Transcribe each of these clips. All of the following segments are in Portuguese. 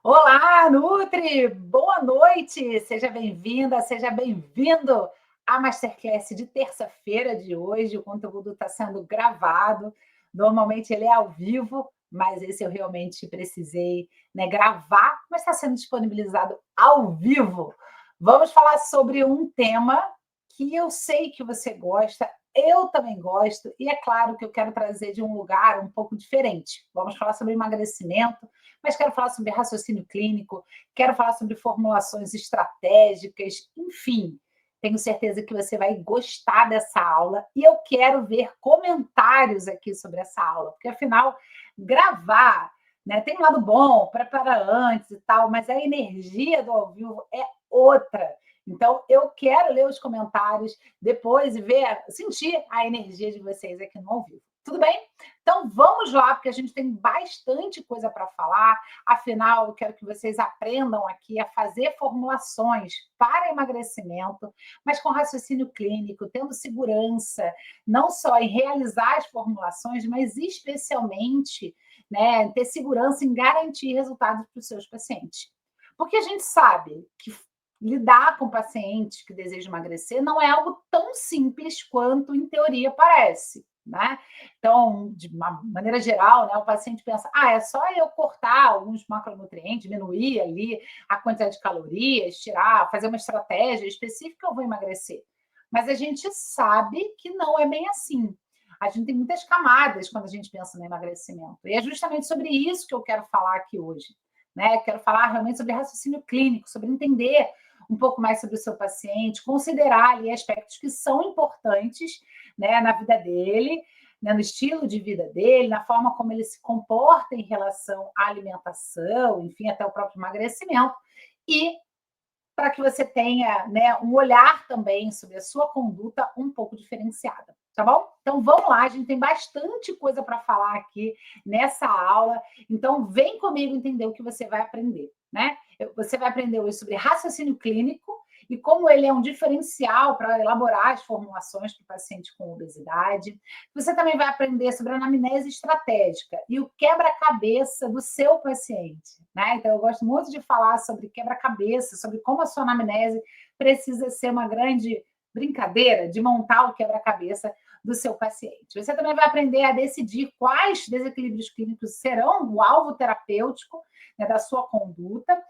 Olá, Nutri! Boa noite! Seja bem-vinda, seja bem-vindo à Masterclass de terça-feira de hoje. O conteúdo está sendo gravado. Normalmente ele é ao vivo, mas esse eu realmente precisei, gravar, mas está sendo disponibilizado ao vivo. Vamos falar sobre um tema que eu sei que você gosta, eu também gosto, e é claro que eu quero trazer de um lugar um pouco diferente. Vamos falar sobre emagrecimento, mas quero falar sobre raciocínio clínico, quero falar sobre formulações estratégicas, enfim. Tenho certeza que você vai gostar dessa aula e eu quero ver comentários aqui sobre essa aula, porque afinal, gravar, tem um lado bom, prepara antes e tal, mas a energia do ao vivo é outra. Então, eu quero ler os comentários depois e ver, sentir a energia de vocês aqui no ao vivo. Tudo bem? Então, vamos lá, porque a gente tem bastante coisa para falar. Afinal, eu quero que vocês aprendam aqui a fazer formulações para emagrecimento, mas com raciocínio clínico, tendo segurança, não só em realizar as formulações, mas especialmente, ter segurança em garantir resultados para os seus pacientes. Porque a gente sabe que lidar com pacientes que desejam emagrecer não é algo tão simples quanto, em teoria, parece. Né? Então, de uma maneira geral, o paciente pensa, é só eu cortar alguns macronutrientes, diminuir ali a quantidade de calorias, tirar, fazer uma estratégia específica, eu vou emagrecer. Mas a gente sabe que não é bem assim. A gente tem muitas camadas quando a gente pensa no emagrecimento. E é justamente sobre isso que eu quero falar aqui hoje. Quero falar realmente sobre raciocínio clínico, sobre entender um pouco mais sobre o seu paciente, considerar ali aspectos que são importantes, na vida dele, no estilo de vida dele, na forma como ele se comporta em relação à alimentação, enfim, até o próprio emagrecimento, e para que você tenha, um olhar também sobre a sua conduta um pouco diferenciada, tá bom? Então vamos lá, a gente tem bastante coisa para falar aqui nessa aula, então vem comigo entender o que você vai aprender, Você vai aprender hoje sobre raciocínio clínico e como ele é um diferencial para elaborar as formulações para o paciente com obesidade. Você também vai aprender sobre a anamnese estratégica e o quebra-cabeça do seu paciente, Então, eu gosto muito de falar sobre quebra-cabeça, sobre como a sua anamnese precisa ser uma grande brincadeira de montar o quebra-cabeça do seu paciente. Você também vai aprender a decidir quais desequilíbrios clínicos serão o alvo terapêutico, da sua conduta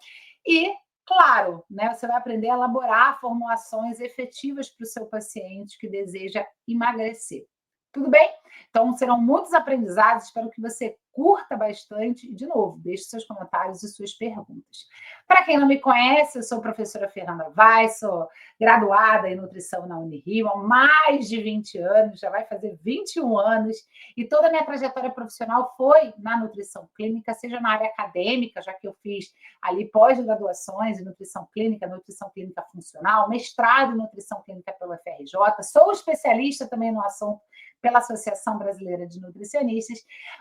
e, claro, você vai aprender a elaborar formulações efetivas para o seu paciente que deseja emagrecer. Tudo bem? Então, serão muitos aprendizados, espero que você curta bastante. E, de novo, deixe seus comentários e suas perguntas. Para quem não me conhece, eu sou a professora Fernanda Vaz, sou graduada em nutrição na Unirio há mais de 20 anos, já vai fazer 21 anos, e toda a minha trajetória profissional foi na nutrição clínica, seja na área acadêmica, já que eu fiz ali pós-graduações em nutrição clínica funcional, mestrado em nutrição clínica pela FRJ, sou especialista também no assunto pela Associação Brasileira de Nutricionistas,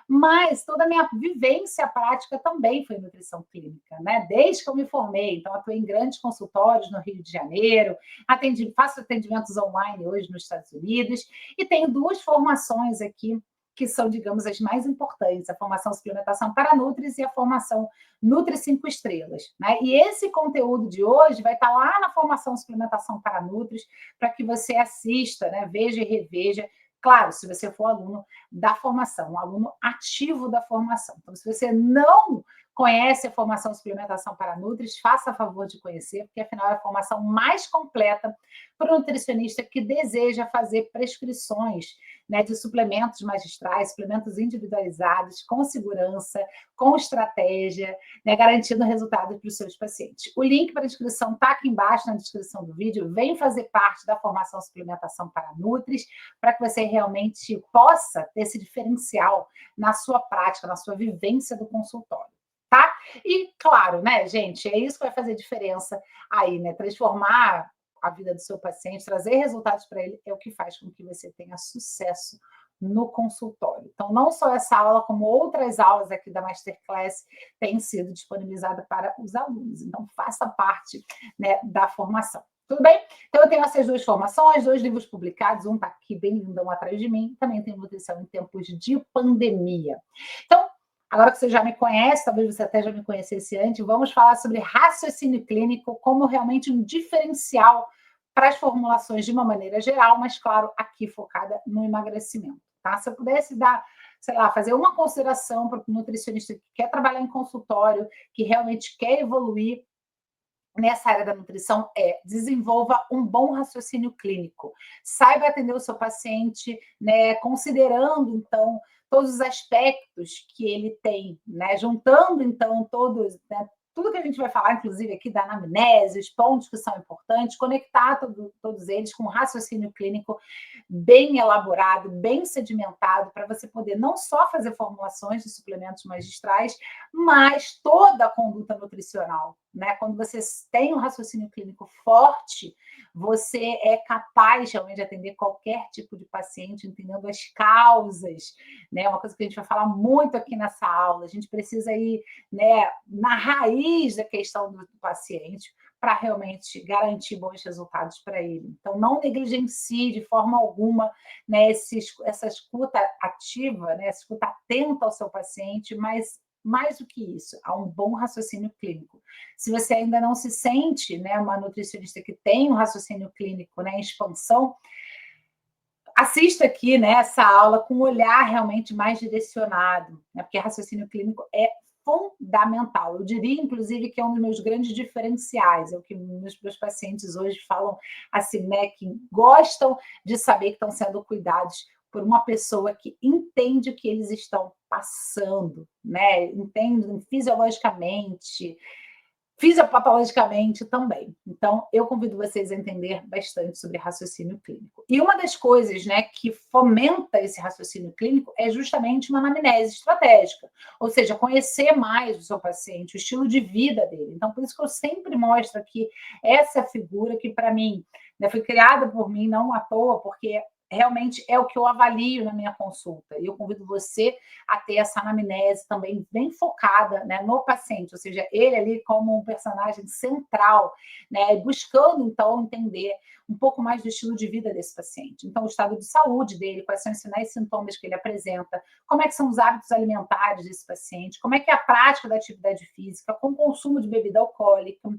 mas toda a minha vivência prática também foi nutrição clínica, Desde que eu me formei, então atuei em grandes consultórios no Rio de Janeiro, faço atendimentos online hoje nos Estados Unidos, e tenho duas formações aqui que são, digamos, as mais importantes, a formação suplementação para Nutris e a formação Nutri 5 estrelas, E esse conteúdo de hoje vai estar lá na formação suplementação para Nutris, para que você assista, veja e reveja. Claro, se você for aluno da formação, um aluno ativo da formação. Então, se você não conhece a formação suplementação para Nutris, faça favor de conhecer, porque afinal é a formação mais completa para o nutricionista que deseja fazer prescrições, de suplementos magistrais, suplementos individualizados, com segurança, com estratégia, garantindo resultados para os seus pacientes. O link para a inscrição está aqui embaixo na descrição do vídeo. Vem fazer parte da formação suplementação para Nutris, para que você realmente possa ter esse diferencial na sua prática, na sua vivência do consultório. Tá? E, claro, gente, é isso que vai fazer diferença aí, Transformar a vida do seu paciente, trazer resultados para ele, é o que faz com que você tenha sucesso no consultório. Então, não só essa aula, como outras aulas aqui da Masterclass têm sido disponibilizadas para os alunos. Então, faça parte, da formação. Tudo bem? Então, eu tenho essas duas formações, 2 livros publicados, um está aqui bem lindão atrás de mim, também tem Nutrição em Tempos de Pandemia. Então, Agora que você já me conhece, talvez você até já me conhecesse antes, vamos falar sobre raciocínio clínico como realmente um diferencial para as formulações de uma maneira geral, mas claro, aqui focada no emagrecimento, tá? Se eu pudesse dar, sei lá, fazer uma consideração para o nutricionista que quer trabalhar em consultório, que realmente quer evoluir nessa área da nutrição, desenvolva um bom raciocínio clínico. Saiba atender o seu paciente, né, considerando, então, todos os aspectos que ele tem, né, juntando, então, todos, né, tudo que a gente vai falar, inclusive aqui da anamnese, os pontos que são importantes, conectar todos eles com um raciocínio clínico bem elaborado, bem sedimentado, para você poder não só fazer formulações de suplementos magistrais, mas toda a conduta nutricional, né? Quando você tem um raciocínio clínico forte, você é capaz realmente de atender qualquer tipo de paciente, entendendo as causas, né? Uma coisa que a gente vai falar muito aqui nessa aula, a gente precisa ir, né, na raiz da questão do paciente para realmente garantir bons resultados para ele. Então, não negligencie de forma alguma, né, essa escuta ativa, né, essa escuta atenta ao seu paciente, mas mais do que isso, há um bom raciocínio clínico. Se você ainda não se sente, né, uma nutricionista que tem um raciocínio clínico, né, em expansão, assista aqui, né, essa aula com um olhar realmente mais direcionado, né, porque raciocínio clínico é fundamental. Eu diria, inclusive, que é um dos meus grandes diferenciais, é o que meus pacientes hoje falam assim, né, que gostam de saber que estão sendo cuidados por uma pessoa que entende o que eles estão passando, né, entende fisiologicamente, fisiopatologicamente também. Então, eu convido vocês a entender bastante sobre raciocínio clínico. E uma das coisas, né, que fomenta esse raciocínio clínico é justamente uma anamnese estratégica, ou seja, conhecer mais o seu paciente, o estilo de vida dele. Então, por isso que eu sempre mostro aqui essa figura que, para mim, né, foi criada por mim, não à toa, porque realmente é o que eu avalio na minha consulta. E eu convido você a ter essa anamnese também bem focada, né, no paciente, ou seja, ele ali como um personagem central, né, buscando então entender um pouco mais do estilo de vida desse paciente. Então, o estado de saúde dele, quais são os sinais e sintomas que ele apresenta, como é que são os hábitos alimentares desse paciente, como é que é a prática da atividade física, com o consumo de bebida alcoólica,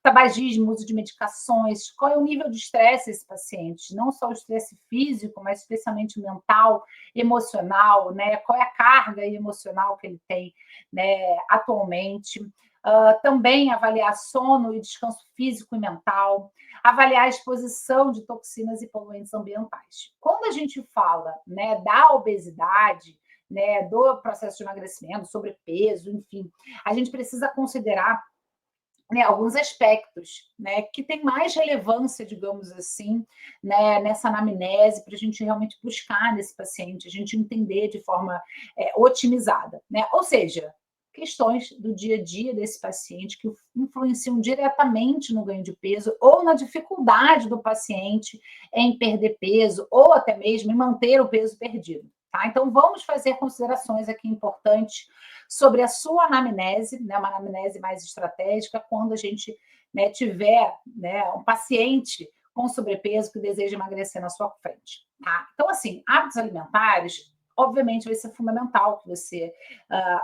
tabagismo, uso de medicações, qual é o nível de estresse desse paciente, não só o estresse físico, mas especialmente mental, emocional, né? Qual é a carga emocional que ele tem, né, atualmente. Também avaliar sono e descanso físico e mental, avaliar a exposição de toxinas e poluentes ambientais. Quando a gente fala, né, da obesidade, né, do processo de emagrecimento, sobrepeso, enfim, a gente precisa considerar, né, alguns aspectos, né, que têm mais relevância, digamos assim, né, nessa anamnese, para a gente realmente buscar nesse paciente, a gente entender de forma otimizada, né? Ou seja, questões do dia a dia desse paciente que influenciam diretamente no ganho de peso ou na dificuldade do paciente em perder peso ou até mesmo em manter o peso perdido. Tá? Então, vamos fazer considerações aqui importantes sobre a sua anamnese, né, uma anamnese mais estratégica, quando a gente, né, tiver, né, um paciente com sobrepeso que deseja emagrecer na sua frente. Tá? Então, assim, hábitos alimentares, obviamente, vai ser fundamental que você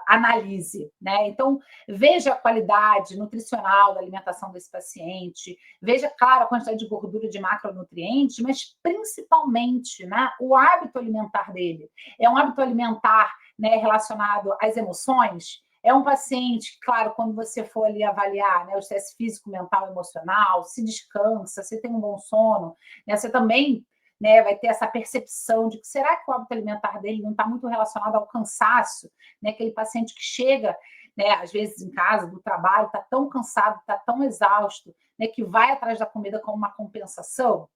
analise, né? Então, veja a qualidade nutricional da alimentação desse paciente, veja, claro, a quantidade de gordura, de macronutrientes, mas principalmente, né, o hábito alimentar dele. É um hábito alimentar, né, relacionado às emoções? É um paciente, claro, quando você for ali avaliar, né, o estresse físico, mental, emocional, se descansa, se tem um bom sono, né, você também, né, vai ter essa percepção de que será que o hábito alimentar dele não está muito relacionado ao cansaço, né, aquele paciente que chega, né, às vezes em casa, do trabalho, está tão cansado, está tão exausto, né, que vai atrás da comida como uma compensação?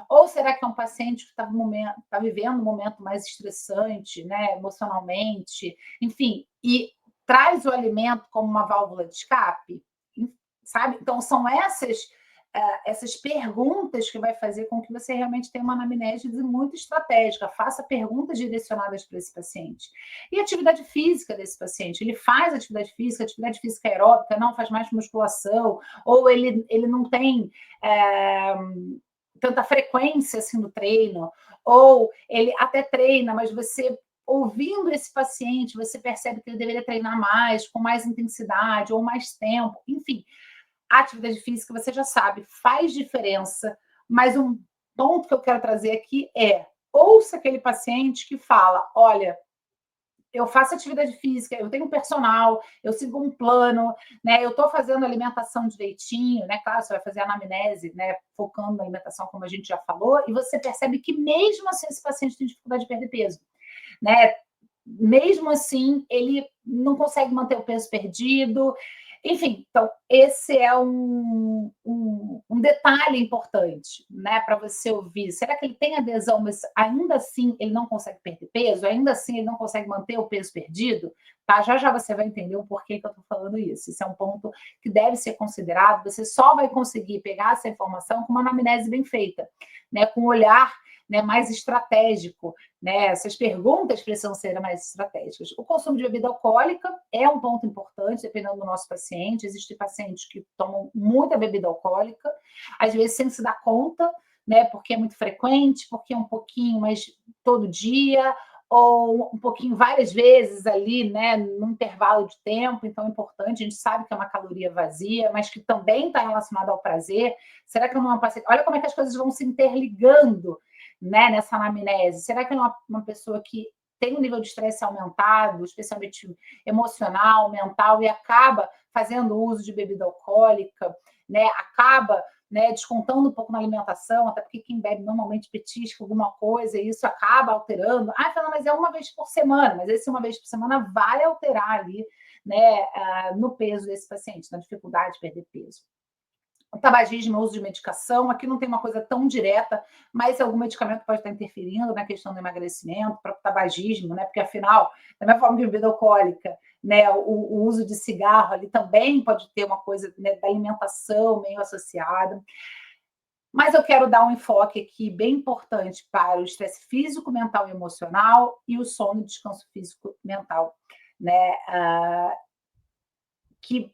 Ou será que é um paciente que está vivendo um momento mais estressante, né, emocionalmente, enfim, e traz o alimento como uma válvula de escape? Sabe? Então, são essas perguntas que vai fazer com que você realmente tenha uma anamnese muito estratégica, faça perguntas direcionadas para esse paciente. E a atividade física desse paciente, ele faz atividade física aeróbica, não faz mais musculação, ou ele não tem tanta frequência assim no treino, ou ele até treina, mas você ouvindo esse paciente, você percebe que ele deveria treinar mais, com mais intensidade ou mais tempo, enfim. A atividade física, você já sabe, faz diferença, mas um ponto que eu quero trazer aqui é: ouça aquele paciente que fala: olha, eu faço atividade física, eu tenho um personal, eu sigo um plano, né? Eu estou fazendo alimentação direitinho, né? Claro, você vai fazer anamnese, né? Focando na alimentação, como a gente já falou, e você percebe que mesmo assim esse paciente tem dificuldade de perder peso, né? Mesmo assim, ele não consegue manter o peso perdido. Enfim, então, esse é um detalhe importante, né, para você ouvir. Será que ele tem adesão, mas ainda assim ele não consegue perder peso? Ainda assim ele não consegue manter o peso perdido? Tá? Já já você vai entender o porquê que eu estou falando isso. Isso é um ponto que deve ser considerado. Você só vai conseguir pegar essa informação com uma anamnese bem feita, né, com um olhar, né, mais estratégico, né? Essas perguntas precisam ser mais estratégicas. O consumo de bebida alcoólica é um ponto importante, dependendo do nosso paciente. Existem pacientes que tomam muita bebida alcoólica, às vezes sem se dar conta, né? Porque é muito frequente, porque é um pouquinho, mas todo dia, ou um pouquinho várias vezes ali, né, num intervalo de tempo. Então é importante, a gente sabe que é uma caloria vazia, mas que também está relacionada ao prazer. Será que eu não paciente? Olha como é que as coisas vão se interligando, né, nessa anamnese. Será que é uma pessoa que tem um nível de estresse aumentado, especialmente emocional, mental, e acaba fazendo uso de bebida alcoólica, né? Acaba, né, descontando um pouco na alimentação, até porque quem bebe normalmente petisca alguma coisa e isso acaba alterando. Ah, Fernanda, mas é uma vez por semana, mas esse uma vez por semana vai alterar ali, né, no peso desse paciente, na dificuldade de perder peso. O tabagismo, o uso de medicação, aqui não tem uma coisa tão direta, mas algum medicamento pode estar interferindo na questão do emagrecimento, para o tabagismo, né? Porque afinal, da mesma forma que bebida alcoólica, né, o uso de cigarro ali também pode ter uma coisa, né, da alimentação meio associada. Mas eu quero dar um enfoque aqui bem importante para o estresse físico, mental e emocional e o sono e descanso físico mental, né? Que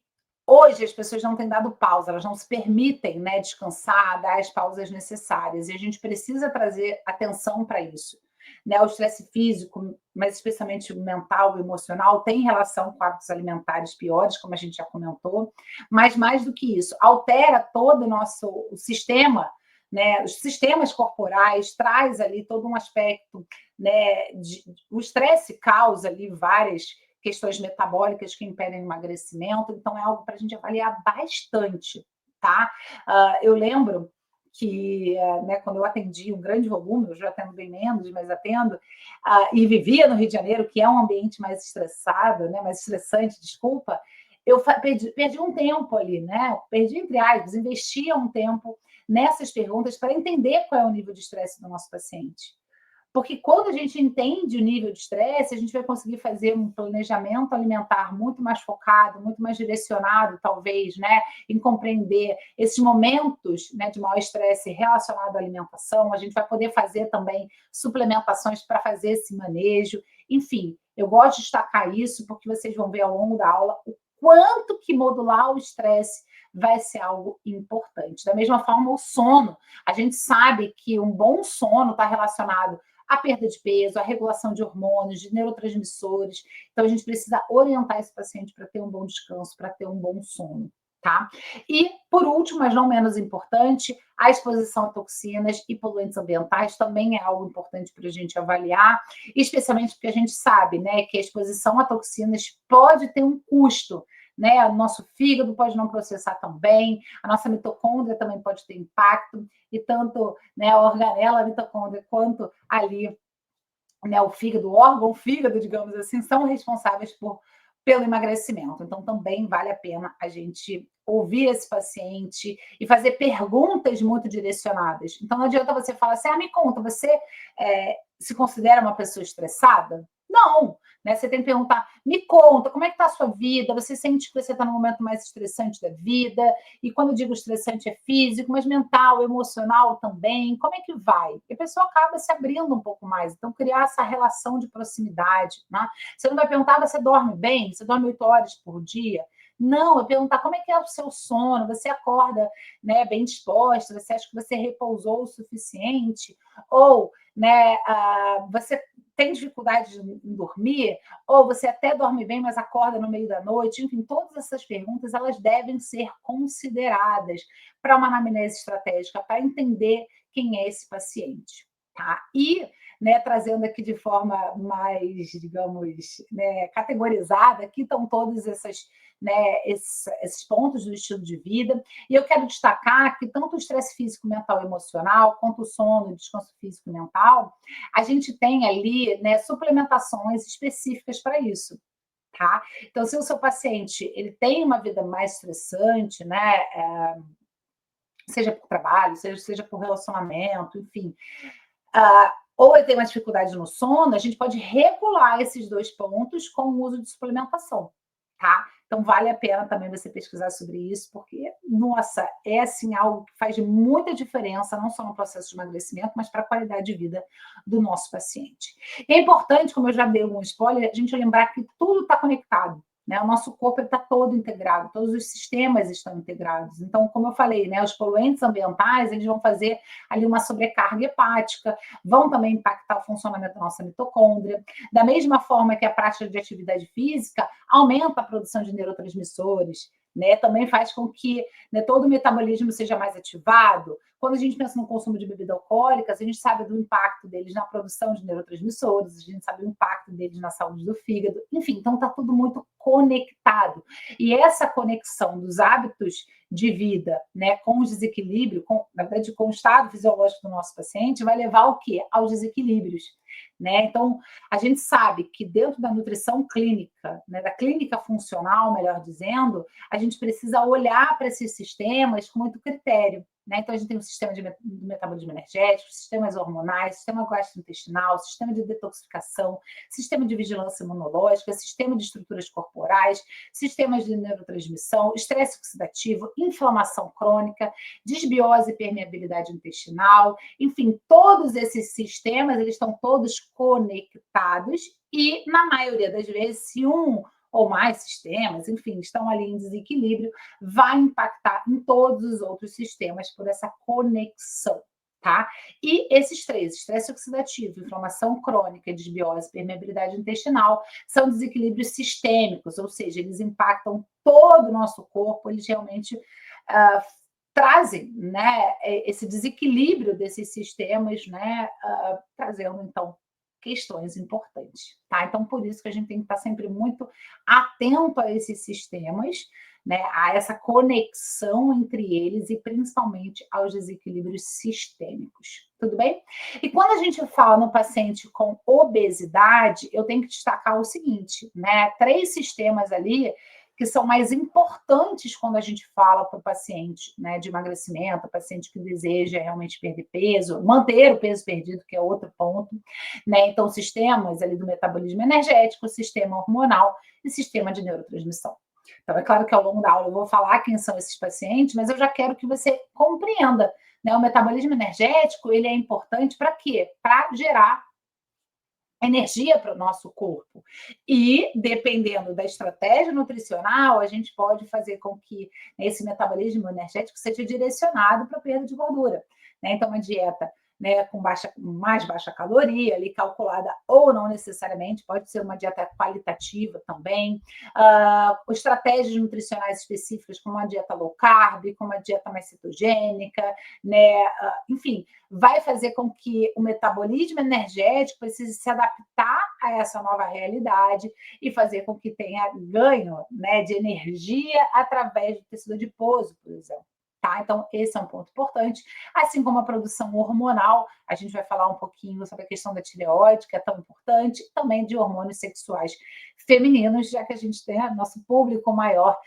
hoje as pessoas não têm dado pausa, elas não se permitem, né, descansar, dar as pausas necessárias, e a gente precisa trazer atenção para isso. Né? O estresse físico, mas especialmente o mental e emocional, tem relação com hábitos alimentares piores, como a gente já comentou, mas mais do que isso, altera todo o nosso sistema, né? Os sistemas corporais, traz ali todo um aspecto, né? O estresse causa ali várias questões metabólicas que impedem o emagrecimento, então é algo para a gente avaliar bastante, tá? Eu lembro que, né, quando eu atendi um grande volume, eu já atendo bem menos, mas atendo, e vivia no Rio de Janeiro, que é um ambiente mais estressado, né, mais estressante, desculpa, eu perdi um tempo ali, né? Perdi, entre aspas, investia um tempo nessas perguntas para entender qual é o nível de estresse do nosso paciente. Porque quando a gente entende o nível de estresse, a gente vai conseguir fazer um planejamento alimentar muito mais focado, muito mais direcionado, talvez, né, em compreender esses momentos, né, de maior estresse relacionado à alimentação. A gente vai poder fazer também suplementações para fazer esse manejo. Enfim, eu gosto de destacar isso porque vocês vão ver ao longo da aula o quanto que modular o estresse vai ser algo importante. Da mesma forma, o sono. A gente sabe que um bom sono está relacionado a perda de peso, a regulação de hormônios, de neurotransmissores. Então, a gente precisa orientar esse paciente para ter um bom descanso, para ter um bom sono, tá? E, por último, mas não menos importante, a exposição a toxinas e poluentes ambientais também é algo importante para a gente avaliar, especialmente porque a gente sabe, né, que a exposição a toxinas pode ter um custo, né? O nosso fígado pode não processar tão bem, a nossa mitocôndria também pode ter impacto, e tanto, né, a organela, a mitocôndria, quanto ali, né, o fígado, o órgão, o fígado, digamos assim, são responsáveis pelo emagrecimento. Então, também vale a pena a gente ouvir esse paciente e fazer perguntas muito direcionadas. Então, não adianta você falar assim, me conta, você se considera uma pessoa estressada? Não, né? Você tem que perguntar, me conta, como é que está a sua vida? Você sente que você está no momento mais estressante da vida? E quando eu digo estressante é físico, mas mental, emocional também, como é que vai? E a pessoa acaba se abrindo um pouco mais, então criar essa relação de proximidade, né? Você não vai perguntar, você dorme bem? Você dorme 8 horas por dia? Não, eu perguntar como é que é o seu sono, você acorda, né, bem disposta, você acha que você repousou o suficiente? Ou, né, você tem dificuldade em dormir, ou você até dorme bem, mas acorda no meio da noite, enfim, todas essas perguntas elas devem ser consideradas para uma anamnese estratégica, para entender quem é esse paciente, tá? E, né, trazendo aqui de forma mais, digamos, né, categorizada, aqui estão todas essas, né, esses pontos do estilo de vida, e eu quero destacar que tanto o estresse físico, mental e emocional, quanto o sono, o descanso físico e mental, a gente tem ali, né, suplementações específicas para isso, tá? Então, se o seu paciente ele tem uma vida mais estressante, né, seja por trabalho, seja por relacionamento, enfim, ou ele tem uma dificuldade no sono, a gente pode regular esses dois pontos com o uso de suplementação, tá? Então vale a pena também você pesquisar sobre isso, porque, nossa, é assim algo que faz muita diferença, não só no processo de emagrecimento, mas para a qualidade de vida do nosso paciente. E é importante, como eu já dei um spoiler, a gente lembrar que tudo está conectado. Né? O nosso corpo está todo integrado, todos os sistemas estão integrados. Então, como eu falei, né, os poluentes ambientais eles vão fazer ali uma sobrecarga hepática, vão também impactar o funcionamento da nossa mitocôndria. Da mesma forma que a prática de atividade física aumenta a produção de neurotransmissores, né? Também faz com que, né, todo o metabolismo seja mais ativado. Quando a gente pensa no consumo de bebidas alcoólicas, a gente sabe do impacto deles na produção de neurotransmissores, a gente sabe do impacto deles na saúde do fígado, enfim, então está tudo muito conectado. E essa conexão dos hábitos de vida, né, com os desequilíbrios, na verdade, com o estado fisiológico do nosso paciente, vai levar ao quê? Aos desequilíbrios. Né? Então, a gente sabe que dentro da nutrição clínica, né, da clínica funcional, melhor dizendo, a gente precisa olhar para esses sistemas com muito critério. Né? Então, a gente tem o sistema de metabolismo energético, sistemas hormonais, sistema gastrointestinal, sistema de detoxificação, sistema de vigilância imunológica, sistema de estruturas corporais, sistemas de neurotransmissão, estresse oxidativo, inflamação crônica, desbiose e permeabilidade intestinal, enfim, todos esses sistemas, eles estão todos conectados e, na maioria das vezes, se um ou mais sistemas, enfim, estão ali em desequilíbrio, vai impactar em todos os outros sistemas por essa conexão, tá? E esses três, estresse oxidativo, inflamação crônica, desbiose, permeabilidade intestinal, são desequilíbrios sistêmicos, ou seja, eles impactam todo o nosso corpo, eles realmente trazem, né, esse desequilíbrio desses sistemas, né, trazendo, então, questões importantes, tá? Então, por isso que a gente tem que estar sempre muito atento a esses sistemas, né, a essa conexão entre eles e principalmente aos desequilíbrios sistêmicos, tudo bem? E quando a gente fala no paciente com obesidade, eu tenho que destacar o seguinte, né, 3 sistemas ali que são mais importantes quando a gente fala para o paciente, né, de emagrecimento, o paciente que deseja realmente perder peso, manter o peso perdido, que é outro ponto, né? Então, sistemas ali do metabolismo energético, sistema hormonal e sistema de neurotransmissão. Então, é claro que ao longo da aula eu vou falar quem são esses pacientes, mas eu já quero que você compreenda, né? O metabolismo energético, ele é importante para quê? Para gerar energia para o nosso corpo. E, dependendo da estratégia nutricional, a gente pode fazer com que esse metabolismo energético seja direcionado para a perda de gordura. Né? Então, uma dieta, né, com mais baixa caloria, ali calculada ou não necessariamente, pode ser uma dieta qualitativa também. Estratégias nutricionais específicas, como uma dieta low carb, como uma dieta mais cetogênica, né? Enfim, vai fazer com que o metabolismo energético precise se adaptar a essa nova realidade e fazer com que tenha ganho, né, de energia através do tecido adiposo, por exemplo. Tá? Então, esse é um ponto importante. Assim como a produção hormonal, a gente vai falar um pouquinho sobre a questão da tireoide, que é tão importante, e também de hormônios sexuais femininos, já que a gente tem nosso público maior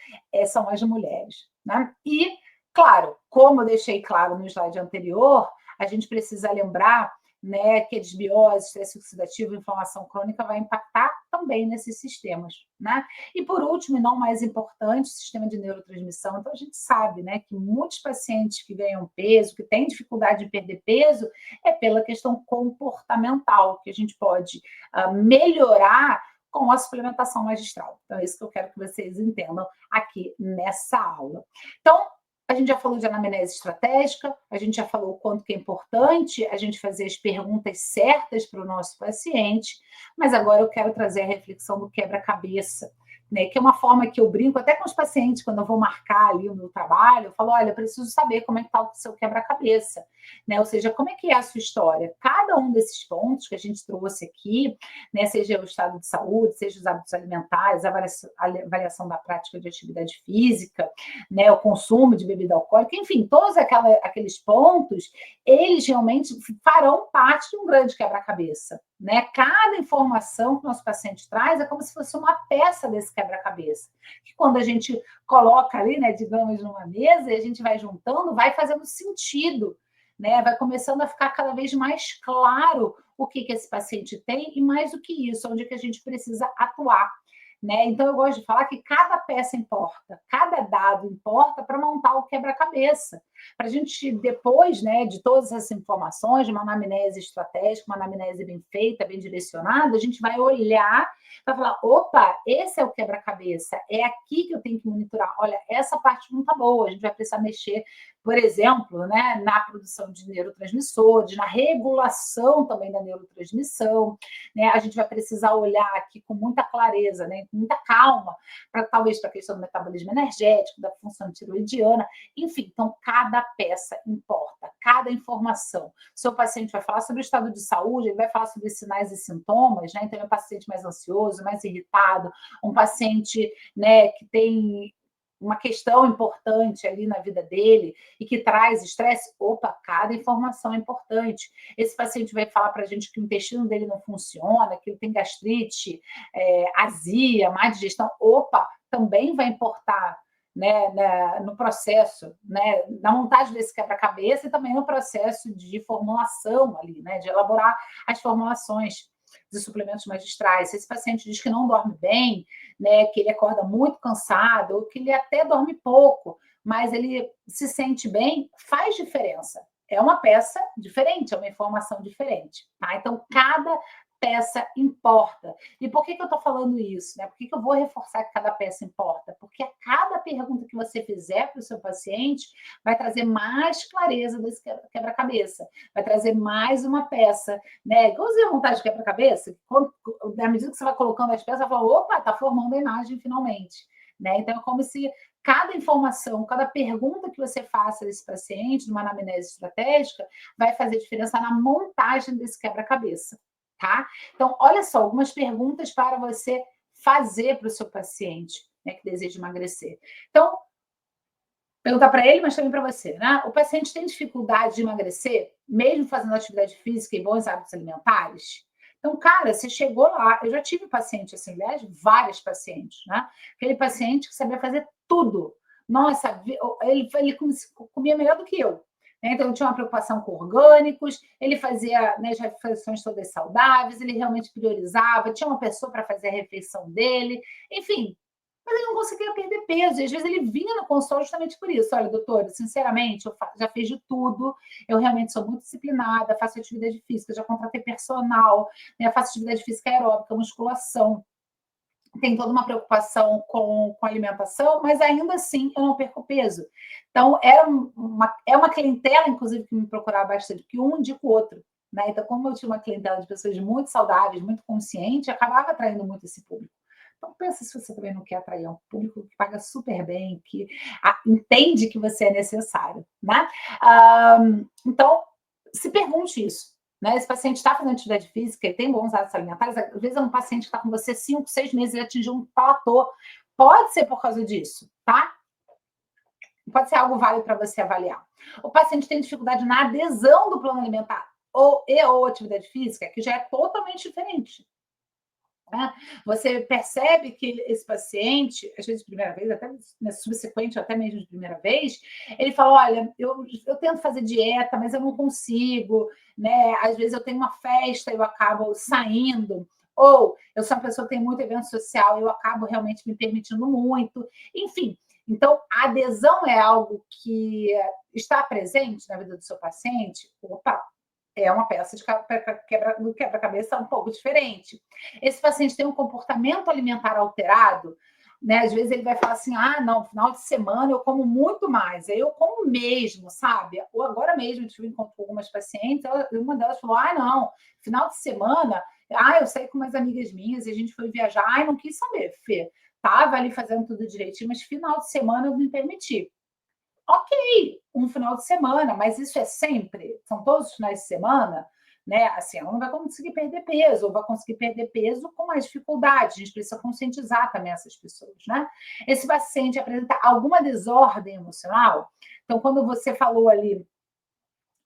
são as mulheres. Né? E, claro, como eu deixei claro no slide anterior, a gente precisa lembrar, né, que a desbiose, estresse oxidativo, inflamação crônica vai impactar também nesses sistemas, né? E por último, e não mais importante, o sistema de neurotransmissão. Então a gente sabe, né, que muitos pacientes que ganham peso, que têm dificuldade de perder peso, é pela questão comportamental, que a gente pode melhorar com a suplementação magistral. Então é isso que eu quero que vocês entendam aqui nessa aula. Então, A gente já falou de anamnese estratégica, a gente já falou o quanto que é importante a gente fazer as perguntas certas para o nosso paciente, mas agora eu quero trazer a reflexão do quebra-cabeça, né? Que é uma forma que eu brinco até com os pacientes, quando eu vou marcar ali o meu trabalho, eu falo, olha, eu preciso saber como é que está o seu quebra-cabeça, né? Ou seja, como é que é a sua história? Cada um desses pontos que a gente trouxe aqui, né? Seja o estado de saúde, seja os hábitos alimentares, a avaliação da prática de atividade física, né, o consumo de bebida alcoólica, enfim, todos aqueles pontos, eles realmente farão parte de um grande quebra-cabeça. Né? Cada informação que o nosso paciente traz é como se fosse uma peça desse quebra-cabeça. Que quando a gente coloca ali, né, digamos, numa mesa, e a gente vai juntando, vai fazendo sentido. Né? Vai começando a ficar cada vez mais claro o que esse paciente tem e, mais do que isso, onde que a gente precisa atuar. Né? Então, eu gosto de falar que cada peça importa, cada dado importa para montar o quebra-cabeça. Para a gente, depois, né, de todas essas informações, de uma anamnese estratégica, uma anamnese bem feita, bem direcionada, a gente vai olhar para falar, opa, esse é o quebra-cabeça, é aqui que eu tenho que monitorar. Olha, essa parte não está boa, a gente vai precisar mexer, por exemplo, né, na produção de neurotransmissores, na regulação também da neurotransmissão, né? A gente vai precisar olhar aqui com muita clareza, né, com muita calma, talvez para a questão do metabolismo energético, da função tiroidiana, enfim, então cada peça importa, cada informação. O seu paciente vai falar sobre o estado de saúde, ele vai falar sobre sinais e sintomas, né? Então, é um paciente mais ansioso, mais irritado, um paciente, né, que tem uma questão importante ali na vida dele e que traz estresse, opa, cada informação é importante. Esse paciente vai falar para a gente que o intestino dele não funciona, que ele tem gastrite, azia, má digestão, opa, também vai importar, né, no processo, né, na montagem desse quebra-cabeça e também no processo de formulação ali, né, de elaborar as formulações de suplementos magistrais. Se esse paciente diz que não dorme bem, né, que ele acorda muito cansado, ou que ele até dorme pouco, mas ele se sente bem, faz diferença. É uma peça diferente, é uma informação diferente. Tá? Então, cada peça importa. E por que eu estou falando isso? Né? Por que eu vou reforçar que cada peça importa? Porque a cada pergunta que você fizer para o seu paciente vai trazer mais clareza desse quebra-cabeça, vai trazer mais uma peça. Né? Igualzinho a montagem de quebra-cabeça, à medida que você vai colocando as peças, você fala, opa, está formando a imagem finalmente. Né? Então, é como se cada informação, cada pergunta que você faça desse paciente, numa anamnese estratégica, vai fazer diferença na montagem desse quebra-cabeça. Tá? Então, olha só, algumas perguntas para você fazer para o seu paciente, né, que deseja emagrecer. Então, perguntar para ele, mas também para você, né? O paciente tem dificuldade de emagrecer, mesmo fazendo atividade física e bons hábitos alimentares? Então, cara, você chegou lá, eu já tive paciente assim, aliás, vários pacientes, né? Aquele paciente que sabia fazer tudo. Nossa, ele comia melhor do que eu. Né? Então, tinha uma preocupação com orgânicos, ele fazia, né, as refeições todas saudáveis, ele realmente priorizava, tinha uma pessoa para fazer a refeição dele, enfim, mas ele não conseguia perder peso. E às vezes ele vinha no consultório justamente por isso. Olha, doutora, sinceramente, eu já fiz de tudo. Eu realmente sou muito disciplinada, faço atividade física, já contratei personal, né, faço atividade física aeróbica, musculação. Tem toda uma preocupação com a alimentação, mas ainda assim eu não perco peso. Então, é uma clientela, inclusive, que me procurava bastante, que um indica o outro. Né? Então, como eu tinha uma clientela de pessoas muito saudáveis, muito conscientes, acabava atraindo muito esse público. Então, pensa se você também não quer atrair um público que paga super bem, que entende que você é necessário. Né? Então, se pergunte isso. Né? Esse paciente está fazendo atividade física e tem bons hábitos alimentares, às vezes é um paciente que está com você 5, 6 meses e atingiu um platô. Pode ser por causa disso, tá? Pode ser algo válido para você avaliar. O paciente tem dificuldade na adesão do plano alimentar ou atividade física, que já é totalmente diferente. Né? Você percebe que esse paciente, às vezes de primeira vez, até subsequente, até mesmo de primeira vez, ele fala, olha, eu tento fazer dieta, mas eu não consigo, né? Às vezes eu tenho uma festa, eu acabo saindo, ou eu sou uma pessoa que tem muito evento social, eu acabo realmente me permitindo muito, enfim. Então, a adesão é algo que está presente na vida do seu paciente, opa, é uma peça de quebra-cabeça um pouco diferente. Esse paciente tem um comportamento alimentar alterado, né? Às vezes ele vai falar assim, ah, não, final de semana eu como muito mais, aí eu como mesmo, sabe? Ou agora mesmo eu tive um encontro com algumas pacientes, uma delas falou, ah, não, final de semana, ah, eu saí com umas amigas minhas e a gente foi viajar, ai, não quis saber, Fê, tava ali fazendo tudo direitinho, mas final de semana eu me permiti. Ok, um final de semana, mas isso é sempre? São todos os finais de semana? Né? Assim, ela não vai conseguir perder peso, ou vai conseguir perder peso com mais dificuldade. A gente precisa conscientizar também essas pessoas, né? Esse paciente apresenta alguma desordem emocional? Então, quando você falou ali,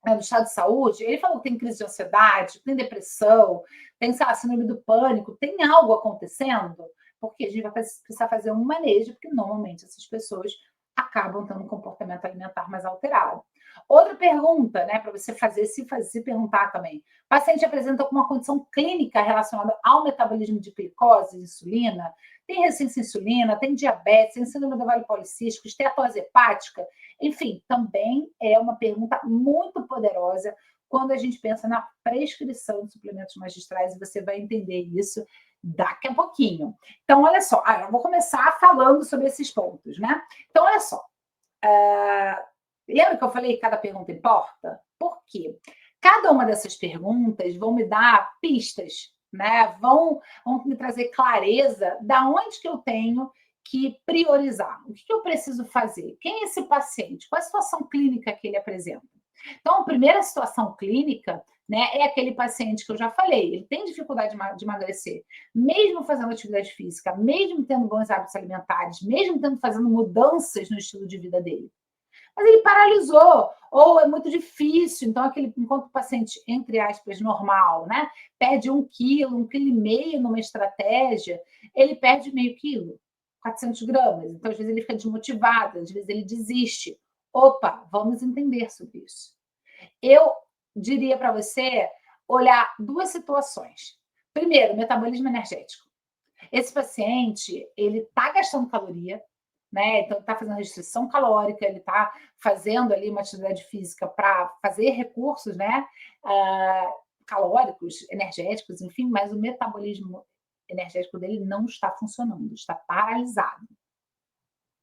né, do estado de saúde, ele falou que tem crise de ansiedade, tem depressão, tem, sei lá, síndrome do pânico, tem algo acontecendo? Porque a gente vai precisar fazer um manejo, porque normalmente essas pessoas acabam tendo um comportamento alimentar mais alterado. Outra pergunta, né, para você fazer, se perguntar também. O paciente apresenta alguma condição clínica relacionada ao metabolismo de glicose, insulina? Tem resistência à insulina, tem diabetes, tem síndrome do vale policístico, esteatose hepática? Enfim, também é uma pergunta muito poderosa quando a gente pensa na prescrição de suplementos magistrais, e você vai entender isso daqui a pouquinho. Então, olha só, eu vou começar falando sobre esses pontos, né? Então, olha só. Lembra que eu falei que cada pergunta importa? Por quê? Cada uma dessas perguntas vão me dar pistas, né? Vão me trazer clareza da onde que eu tenho que priorizar. O que eu preciso fazer? Quem é esse paciente? Qual é a situação clínica que ele apresenta? Então, a primeira situação clínica, né, é aquele paciente que eu já falei, ele tem dificuldade de emagrecer, mesmo fazendo atividade física, mesmo tendo bons hábitos alimentares, mesmo fazendo mudanças no estilo de vida dele. Mas ele paralisou, ou é muito difícil. Então, enquanto o paciente, entre aspas, normal, né, perde 1 quilo, 1,5 quilo numa estratégia, ele perde meio quilo, 400 gramas. Então, às vezes, ele fica desmotivado, às vezes, ele desiste. Opa, vamos entender sobre isso. Eu diria para você olhar duas situações. Primeiro, metabolismo energético. Esse paciente, ele está gastando caloria, né? Então, está fazendo restrição calórica, ele está fazendo ali uma atividade física para fazer recursos, né? Calóricos, energéticos, enfim, mas o metabolismo energético dele não está funcionando, está paralisado.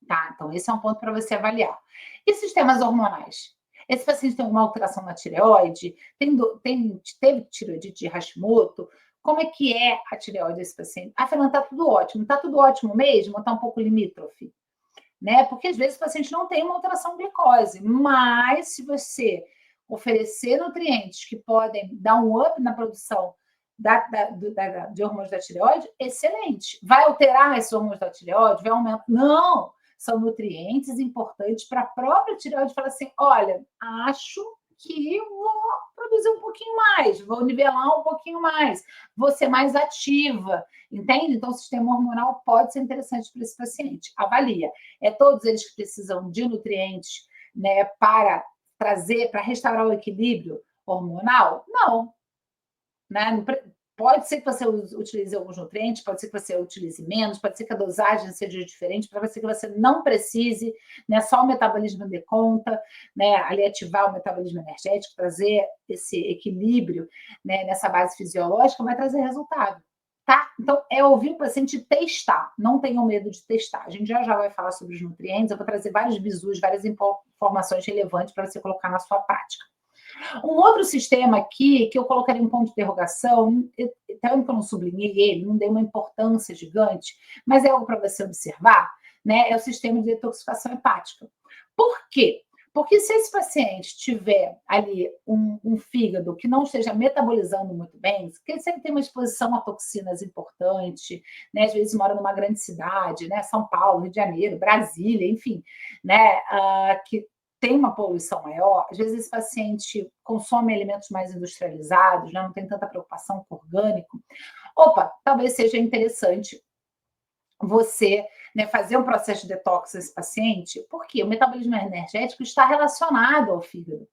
Tá? Então, esse é um ponto para você avaliar. E sistemas hormonais? Esse paciente tem alguma alteração na tireoide? Teve tireoidite de Hashimoto? Como é que é a tireoide desse paciente? Ah, Fernanda, está tudo ótimo. Está tudo ótimo mesmo ou está um pouco limítrofe? Né? Porque às vezes o paciente não tem uma alteração glicose, mas se você oferecer nutrientes que podem dar um up na produção de hormônios da tireoide, excelente. Vai alterar esses hormônios da tireoide? Vai aumentar? Não! São nutrientes importantes para a própria tireoide falar assim: olha, acho que vou produzir um pouquinho mais, vou nivelar um pouquinho mais, vou ser mais ativa, entende? Então, o sistema hormonal pode ser interessante para esse paciente. Avalia. É todos eles que precisam de nutrientes, né, para trazer, para restaurar o equilíbrio hormonal? Não. Né? Pode ser que você utilize alguns nutrientes, pode ser que você utilize menos, pode ser que a dosagem seja diferente, pode ser que você não precise, né? Só o metabolismo dê conta, né? Ali ativar o metabolismo energético, trazer esse equilíbrio, né, nessa base fisiológica, vai trazer resultado. Tá? Então, é ouvir o paciente testar. Não tenham medo de testar. A gente já vai falar sobre os nutrientes, eu vou trazer vários bizus, várias informações relevantes para você colocar na sua prática. Um outro sistema aqui, que eu colocaria um ponto de interrogação, tanto que eu não sublinhei ele, não dei uma importância gigante, mas é algo para você observar, né? É o sistema de detoxificação hepática. Por quê? Porque se esse paciente tiver ali um fígado que não esteja metabolizando muito bem, porque se ele tem uma exposição a toxinas importante, né? Às vezes mora numa grande cidade, né? São Paulo, Rio de Janeiro, Brasília, enfim, né? Que tem uma poluição maior, às vezes esse paciente consome alimentos mais industrializados, né? Não tem tanta preocupação com orgânico. Opa, talvez seja interessante você, né, fazer um processo de detox nesse paciente, porque o metabolismo energético está relacionado ao fígado.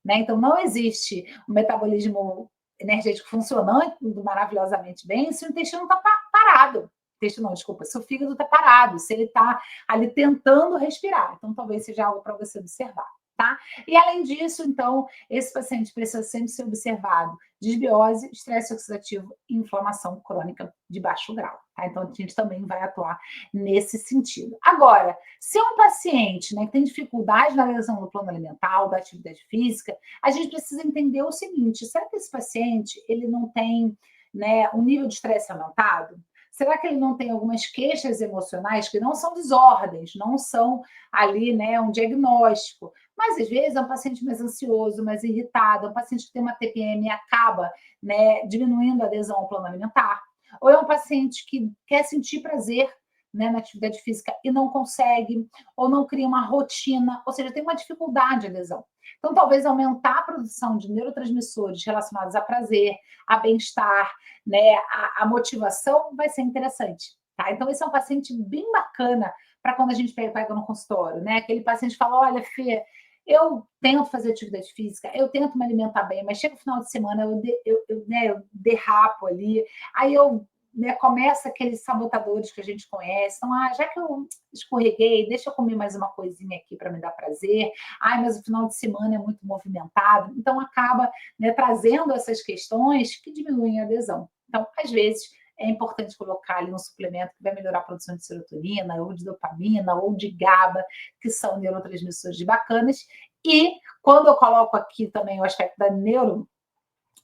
Né? Então, não existe um metabolismo energético funcionando maravilhosamente bem se o intestino está parado. Intestino não, desculpa, se o fígado está parado, se ele está ali tentando respirar. Então, talvez seja algo para você observar. tá? E além disso, então, esse paciente precisa sempre ser observado desbiose, estresse oxidativo e inflamação crônica de baixo grau, tá? Então, a gente também vai atuar nesse sentido. Agora, se é um paciente, né, que tem dificuldade na realização do plano alimentar ou da atividade física, a gente precisa entender o seguinte: será que esse paciente ele não tem, né, um nível de estresse aumentado? Será que ele não tem algumas queixas emocionais que não são desordens, não são ali, né, um diagnóstico, mas às vezes é um paciente mais ansioso, mais irritado, é um paciente que tem uma TPM e acaba, né, diminuindo a adesão ao plano alimentar, ou é um paciente que quer sentir prazer, né, na atividade física e não consegue, ou não cria uma rotina, ou seja, tem uma dificuldade de adesão. Então, talvez aumentar a produção de neurotransmissores relacionados a prazer, a bem-estar, né, a motivação vai ser interessante. Tá? Então, esse é um paciente bem bacana para quando a gente pega no consultório, né? Aquele paciente fala: olha, Fê, eu tento fazer atividade física, eu tento me alimentar bem, mas chega o final de semana, eu derrapo ali, aí eu, né, começa aqueles sabotadores que a gente conhece. Então, já que eu escorreguei, deixa eu comer mais uma coisinha aqui para me dar prazer. Mas o final de semana é muito movimentado. Então, acaba, né, trazendo essas questões que diminuem a adesão. Então, às vezes, é importante colocar ali um suplemento que vai melhorar a produção de serotonina, ou de dopamina, ou de GABA, que são neurotransmissores bacanas. E quando eu coloco aqui também o aspecto da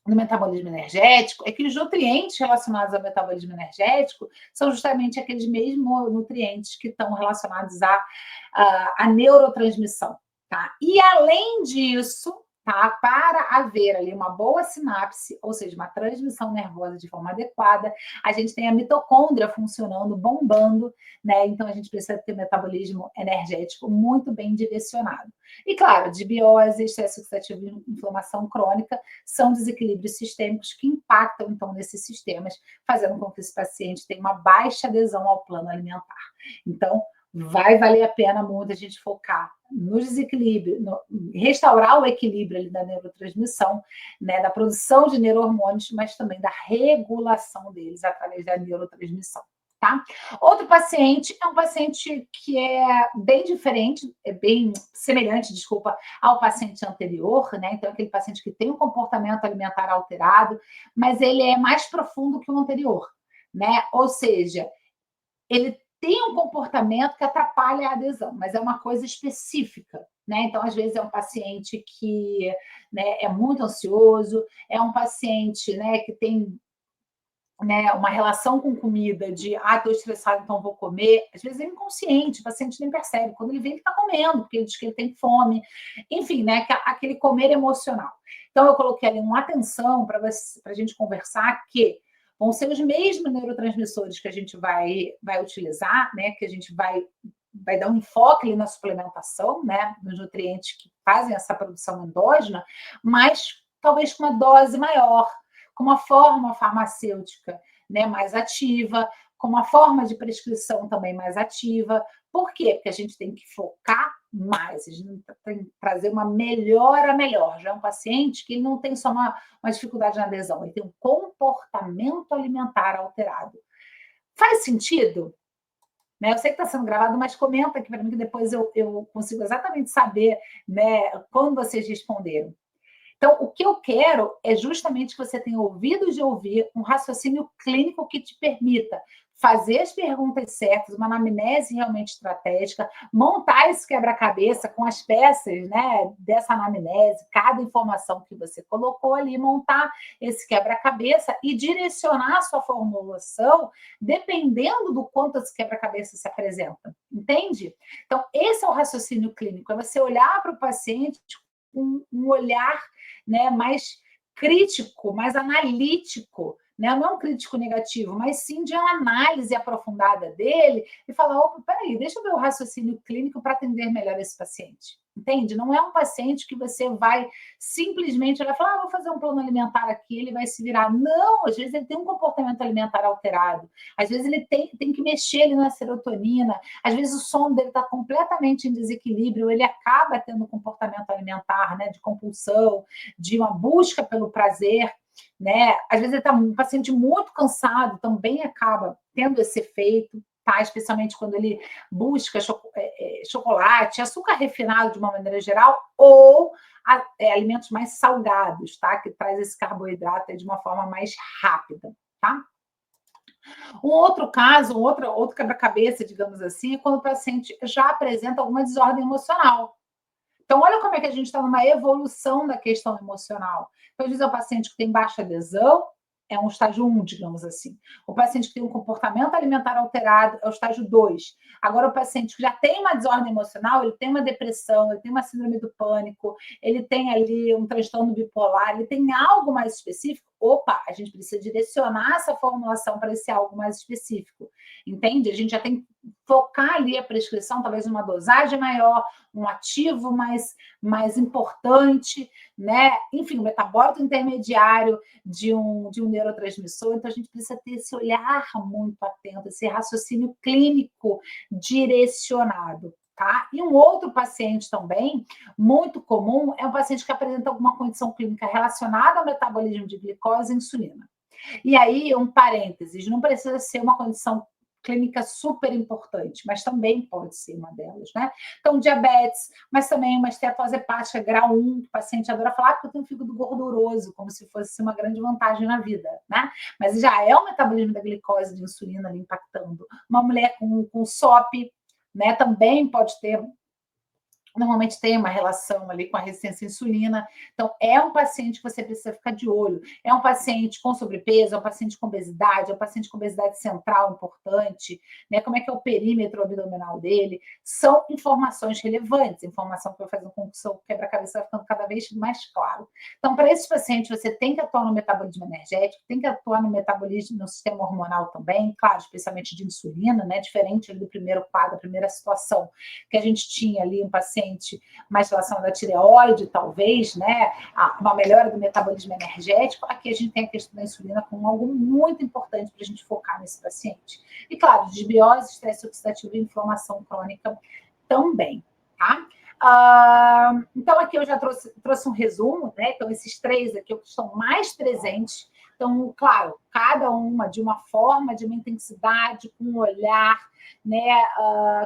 no metabolismo energético, é que os nutrientes relacionados ao metabolismo energético são justamente aqueles mesmos nutrientes que estão relacionados à neurotransmissão, tá? E além disso, tá? Para haver ali uma boa sinapse, ou seja, uma transmissão nervosa de forma adequada, a gente tem a mitocôndria funcionando, bombando, né? Então a gente precisa ter metabolismo energético muito bem direcionado. E claro, desbiose, estresse oxidativo e inflamação crônica são desequilíbrios sistêmicos que impactam, então, nesses sistemas, fazendo com que esse paciente tenha uma baixa adesão ao plano alimentar. Então, vai valer a pena muito a gente focar no desequilíbrio, restaurar o equilíbrio ali da neurotransmissão, né, da produção de neurohormônios, mas também da regulação deles através da neurotransmissão. Tá? Outro paciente é um paciente que é bem diferente, é bem semelhante, desculpa, ao paciente anterior, né? Então, aquele paciente que tem um comportamento alimentar alterado, mas ele é mais profundo que o anterior, né? Ou seja, ele tem um comportamento que atrapalha a adesão, mas é uma coisa específica, né? Então, às vezes, é um paciente que, né, é muito ansioso, é um paciente, né, que tem, né, uma relação com comida de estou estressado, então vou comer. Às vezes é inconsciente, o paciente nem percebe. Quando ele vê, ele está comendo, porque ele diz que ele tem fome. Enfim, né, aquele comer emocional. Então, eu coloquei ali uma atenção para a gente conversar que vão ser os mesmos neurotransmissores que a gente vai utilizar, né, que a gente vai dar um enfoque ali na suplementação, né, nos nutrientes que fazem essa produção endógena, mas talvez com uma dose maior, com uma forma farmacêutica, né, mais ativa, com uma forma de prescrição também mais ativa. Por quê? Porque a gente tem que focar mais, a gente tem que trazer uma melhora melhor. Já é um paciente que ele não tem só uma dificuldade na adesão, ele tem um comportamento alimentar alterado. Faz sentido? Né? Eu sei que está sendo gravado, mas comenta aqui para mim que depois eu consigo exatamente saber, né, quando vocês responderam. Então, o que eu quero é justamente que você tenha ouvido de ouvir um raciocínio clínico que te permita fazer as perguntas certas, uma anamnese realmente estratégica, montar esse quebra-cabeça com as peças, né, dessa anamnese, cada informação que você colocou ali, montar esse quebra-cabeça e direcionar a sua formulação dependendo do quanto esse quebra-cabeça se apresenta. Entende? Então, esse é o raciocínio clínico, é você olhar para o paciente com um olhar, né, mais crítico, mais analítico, né? Não é um crítico negativo, mas sim de uma análise aprofundada dele e falar: opa, peraí, deixa eu ver o raciocínio clínico para atender melhor esse paciente. Entende? Não é um paciente que você vai simplesmente olhar e falar: vou fazer um plano alimentar aqui, ele vai se virar. Não, às vezes ele tem um comportamento alimentar alterado, às vezes ele tem que mexer ali na serotonina, às vezes o sono dele está completamente em desequilíbrio, ele acaba tendo um comportamento alimentar, né, de compulsão, de uma busca pelo prazer, né? Às vezes ele está um paciente muito cansado, também acaba tendo esse efeito. tá? Especialmente quando ele busca chocolate, açúcar refinado de uma maneira geral, ou alimentos mais salgados, tá? Que traz esse carboidrato aí de uma forma mais rápida, tá? Um outro caso, outro quebra-cabeça, digamos assim, é quando o paciente já apresenta alguma desordem emocional. Então, olha como é que a gente está numa evolução da questão emocional. Então, às vezes, é o paciente que tem baixa adesão, é um estágio 1, digamos assim. O paciente que tem um comportamento alimentar alterado é o estágio 2. Agora, o paciente que já tem uma desordem emocional, ele tem uma depressão, ele tem uma síndrome do pânico, ele tem ali um transtorno bipolar, ele tem algo mais específico. Opa, a gente precisa direcionar essa formulação para esse algo mais específico. Entende? A gente já tem que focar ali a prescrição, talvez uma dosagem maior, um ativo mais importante, né? Enfim, um metabólito intermediário de um neurotransmissor. Então, a gente precisa ter esse olhar muito atento, esse raciocínio clínico direcionado. Tá? E um outro paciente também, muito comum, é um paciente que apresenta alguma condição clínica relacionada ao metabolismo de glicose e insulina. E aí, um parênteses, não precisa ser uma condição clínica super importante, mas também pode ser uma delas, né? Então, diabetes, mas também uma esteatose hepática grau 1, que o paciente adora falar porque eu tenho um fígado gorduroso, como se fosse uma grande vantagem na vida, né? Mas já é o metabolismo da glicose de insulina ali impactando. Uma mulher com SOP, né, também pode ter, normalmente tem uma relação ali com a resistência à insulina. Então, é um paciente que você precisa ficar de olho. É um paciente com sobrepeso, é um paciente com obesidade, é um paciente com obesidade central importante, né? Como é que é o perímetro abdominal dele? São informações relevantes, informação que vai fazer com que o seu quebra-cabeça vai ficando cada vez mais claro. Então, para esses pacientes, você tem que atuar no metabolismo energético, tem que atuar no metabolismo, no sistema hormonal também, claro, especialmente de insulina, né? Diferente do primeiro quadro, a primeira situação, que a gente tinha ali um paciente mais relacionado à tireoide, talvez, né? Uma melhora do metabolismo energético. Aqui a gente tem a questão da insulina como algo muito importante para a gente focar nesse paciente. E, claro, desbiose, estresse oxidativo e inflamação crônica também, tá? Então, aqui eu já trouxe um resumo, né? Então, esses 3 aqui estão mais presentes. Então, claro, cada uma de uma forma, de uma intensidade, com um olhar, né?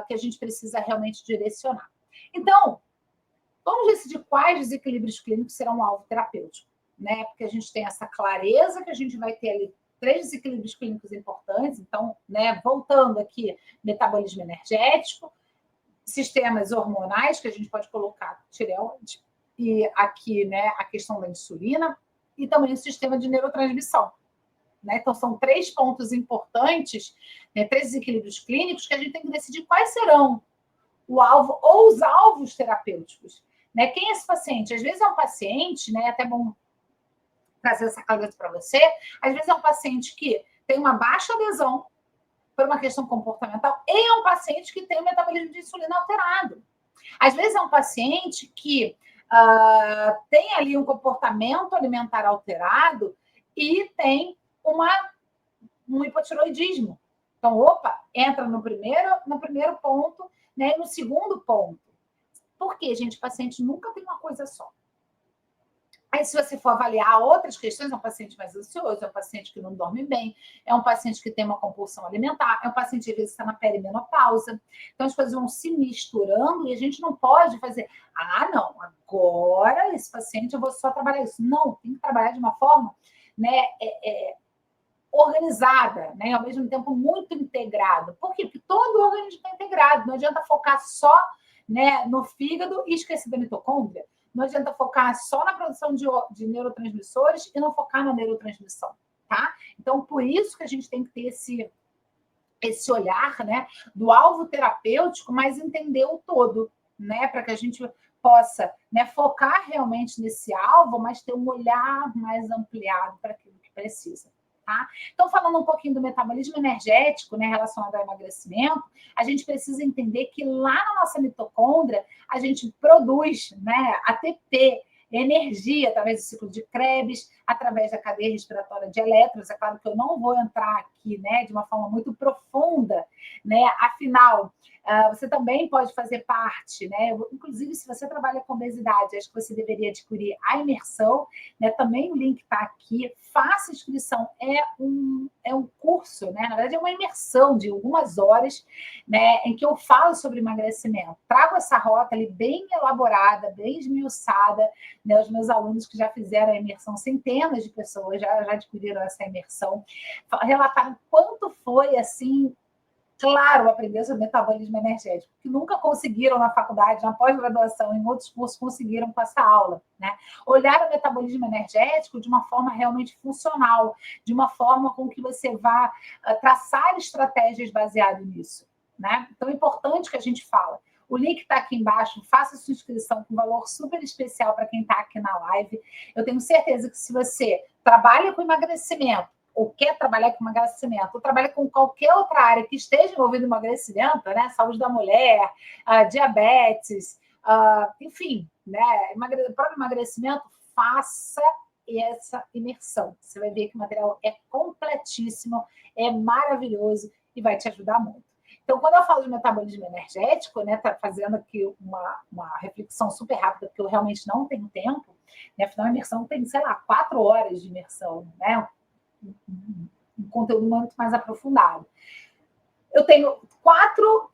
Que a gente precisa realmente direcionar. Então, vamos decidir quais desequilíbrios clínicos serão um alvo terapêutico, né? Porque a gente tem essa clareza que a gente vai ter ali 3 desequilíbrios clínicos importantes. Então, né, voltando aqui, metabolismo energético, sistemas hormonais, que a gente pode colocar tireoide, e aqui, né, a questão da insulina, e também o sistema de neurotransmissão. Né? Então, são 3 pontos importantes, né, 3 desequilíbrios clínicos que a gente tem que decidir quais serão o alvo ou os alvos terapêuticos. Né? Quem é esse paciente? Às vezes é um paciente, né? É até bom trazer essa clareza para você, às vezes é um paciente que tem uma baixa adesão por uma questão comportamental e é um paciente que tem o metabolismo de insulina alterado. Às vezes é um paciente que tem ali um comportamento alimentar alterado e tem um hipotiroidismo. Então, opa, entra no primeiro ponto, né, e no segundo ponto. Por quê, gente? O paciente nunca tem uma coisa só. Aí, se você for avaliar outras questões, é um paciente mais ansioso, é um paciente que não dorme bem, é um paciente que tem uma compulsão alimentar, é um paciente que às vezes está na perimenopausa. Então, as coisas vão se misturando e a gente não pode fazer, não, agora esse paciente eu vou só trabalhar isso. Não, tem que trabalhar de uma forma, né, organizada, né, ao mesmo tempo muito integrado. Por quê? Porque todo organismo está integrado, não adianta focar só, né, no fígado e esquecer da mitocôndria. Não adianta focar só na produção de neurotransmissores e não focar na neurotransmissão, tá? Então, por isso que a gente tem que ter esse olhar, né, do alvo terapêutico, mas entender o todo, né, para que a gente possa, né, focar realmente nesse alvo, mas ter um olhar mais ampliado para aquilo que precisa. Tá? Então, falando um pouquinho do metabolismo energético, né, relacionado ao emagrecimento, a gente precisa entender que lá na nossa mitocôndria a gente produz, né, ATP, energia através do ciclo de Krebs, através da cadeia respiratória de elétrons. É claro que eu não vou entrar aqui, né, de uma forma muito profunda, né, afinal, Você também pode fazer parte, né? Inclusive, se você trabalha com obesidade, acho que você deveria adquirir a imersão, né? Também o link está aqui. Faça inscrição, é um curso, né? Na verdade, é uma imersão de algumas horas, né? Em que eu falo sobre emagrecimento. Trago essa rota ali bem elaborada, bem esmiuçada, né? Os meus alunos que já fizeram a imersão, centenas de pessoas já adquiriram essa imersão, relataram quanto foi assim. Claro, aprender sobre metabolismo energético, que nunca conseguiram na faculdade, na pós-graduação, em outros cursos, conseguiram com essa aula, né? Olhar o metabolismo energético de uma forma realmente funcional, de uma forma com que você vá traçar estratégias baseadas nisso, né? Então, é importante que a gente fala. O link está aqui embaixo, faça sua inscrição com valor super especial para quem está aqui na live. Eu tenho certeza que se você trabalha com emagrecimento, ou quer trabalhar com emagrecimento, ou trabalha com qualquer outra área que esteja envolvida em emagrecimento, né? Saúde da mulher, diabetes, enfim, né? O próprio emagrecimento, faça essa imersão. Você vai ver que o material é completíssimo, é maravilhoso e vai te ajudar muito. Então, quando eu falo de metabolismo energético, né, tá fazendo aqui uma reflexão super rápida, porque eu realmente não tenho tempo, né? Afinal, a imersão tem, sei lá, 4 horas de imersão, né? Um conteúdo muito mais aprofundado. Eu tenho 4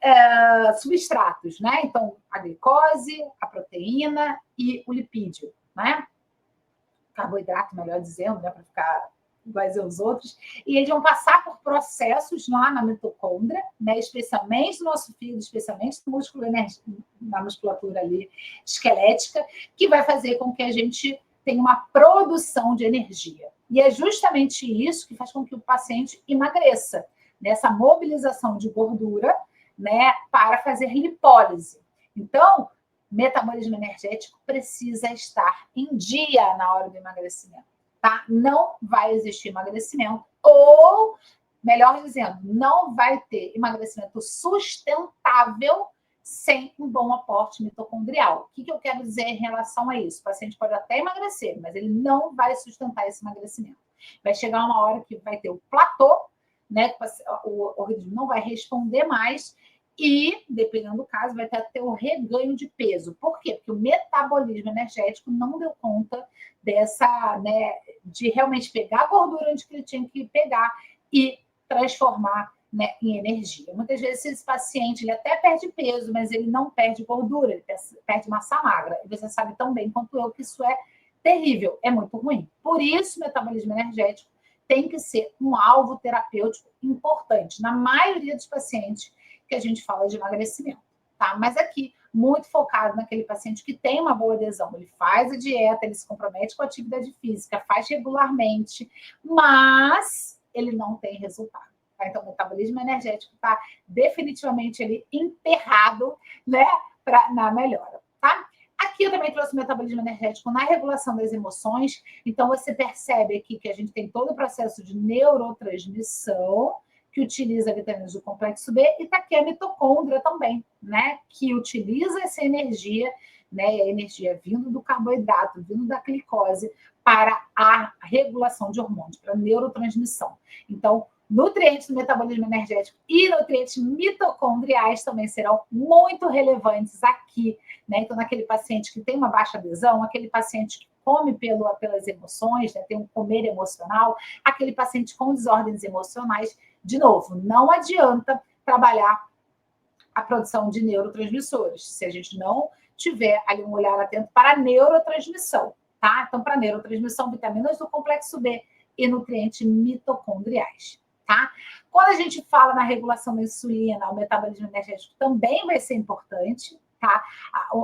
substratos, né? Então, a glicose, a proteína e o lipídio, né? Carboidrato, melhor dizendo, né? Para ficar iguais aos outros. E eles vão passar por processos lá na mitocôndria, né? Especialmente no nosso fígado, especialmente no músculo na musculatura ali esquelética, que vai fazer com que a gente tenha uma produção de energia. E é justamente isso que faz com que o paciente emagreça, nessa mobilização de gordura, né, para fazer lipólise. Então, metabolismo energético precisa estar em dia na hora do emagrecimento, tá? Não vai existir emagrecimento, ou, melhor dizendo, não vai ter emagrecimento sustentável sem um bom aporte mitocondrial. O que eu quero dizer em relação a isso? O paciente pode até emagrecer, mas ele não vai sustentar esse emagrecimento. Vai chegar uma hora que vai ter o platô, né? O organismo não vai responder mais e, dependendo do caso, vai ter até o reganho de peso. Por quê? Porque o metabolismo energético não deu conta dessa, né, de realmente pegar a gordura onde ele tinha que pegar e transformar, né, em energia. Muitas vezes esse paciente ele até perde peso, mas ele não perde gordura, ele perde massa magra. E você sabe tão bem quanto eu que isso é terrível, é muito ruim. Por isso, o metabolismo energético tem que ser um alvo terapêutico importante na maioria dos pacientes que a gente fala de emagrecimento, tá? Mas aqui, muito focado naquele paciente que tem uma boa adesão. Ele faz a dieta, ele se compromete com a atividade física, faz regularmente, mas ele não tem resultado. Tá? Então, o metabolismo energético está definitivamente ali emperrado, né, na melhora, tá? Aqui eu também trouxe o metabolismo energético na regulação das emoções. Então, você percebe aqui que a gente tem todo o processo de neurotransmissão, que utiliza vitaminas do complexo B, e está aqui a mitocôndria também, né? Que utiliza essa energia, né? A energia vindo do carboidrato, vindo da glicose, para a regulação de hormônios, para a neurotransmissão. Então, nutrientes do metabolismo energético e nutrientes mitocondriais também serão muito relevantes aqui, né? Então, naquele paciente que tem uma baixa adesão, aquele paciente que come pelas emoções, né? Tem um comer emocional, aquele paciente com desordens emocionais. De novo, não adianta trabalhar a produção de neurotransmissores se a gente não tiver ali um olhar atento para a neurotransmissão, tá? Então, para neurotransmissão, vitaminas do complexo B e nutrientes mitocondriais, tá? Quando a gente fala na regulação da insulina, o metabolismo energético também vai ser importante, tá?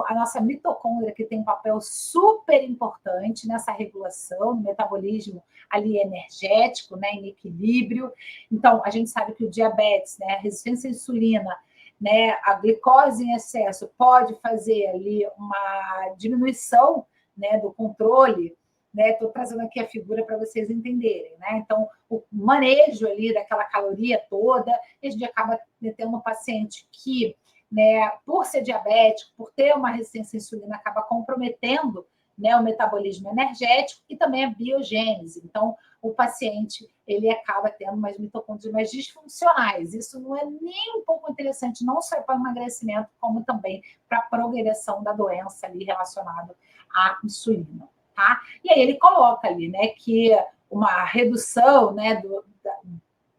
A nossa mitocôndria, que tem um papel super importante nessa regulação, no metabolismo ali energético, né, em equilíbrio. Então, a gente sabe que o diabetes, né, a resistência à insulina, né, a glicose em excesso pode fazer ali uma diminuição, né, do controle, né? Estou trazendo aqui a figura para vocês entenderem, né? Então, o manejo ali daquela caloria toda, a gente acaba tendo um paciente que, né, por ser diabético, por ter uma resistência à insulina, acaba comprometendo, né, o metabolismo energético e também a biogênese. Então, o paciente ele acaba tendo umas mitocôndrias mais disfuncionais. Isso não é nem um pouco interessante, não só para o emagrecimento, como também para a progressão da doença ali relacionada à insulina. Tá? E aí ele coloca ali, né, que uma redução, né,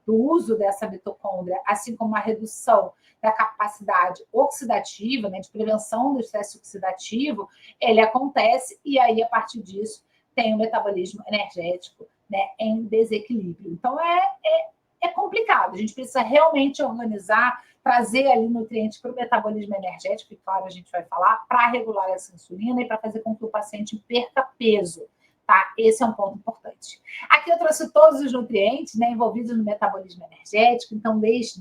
do uso dessa mitocôndria, assim como uma redução da capacidade oxidativa, né, de prevenção do estresse oxidativo, ele acontece e aí, a partir disso, tem o metabolismo energético, né, em desequilíbrio. Então, é complicado. A gente precisa realmente organizar, trazer ali nutrientes para o metabolismo energético, e claro, a gente vai falar, para regular essa insulina e para fazer com que o paciente perca peso. Tá? Esse é um ponto importante. Aqui eu trouxe todos os nutrientes, né, envolvidos no metabolismo energético, então, desde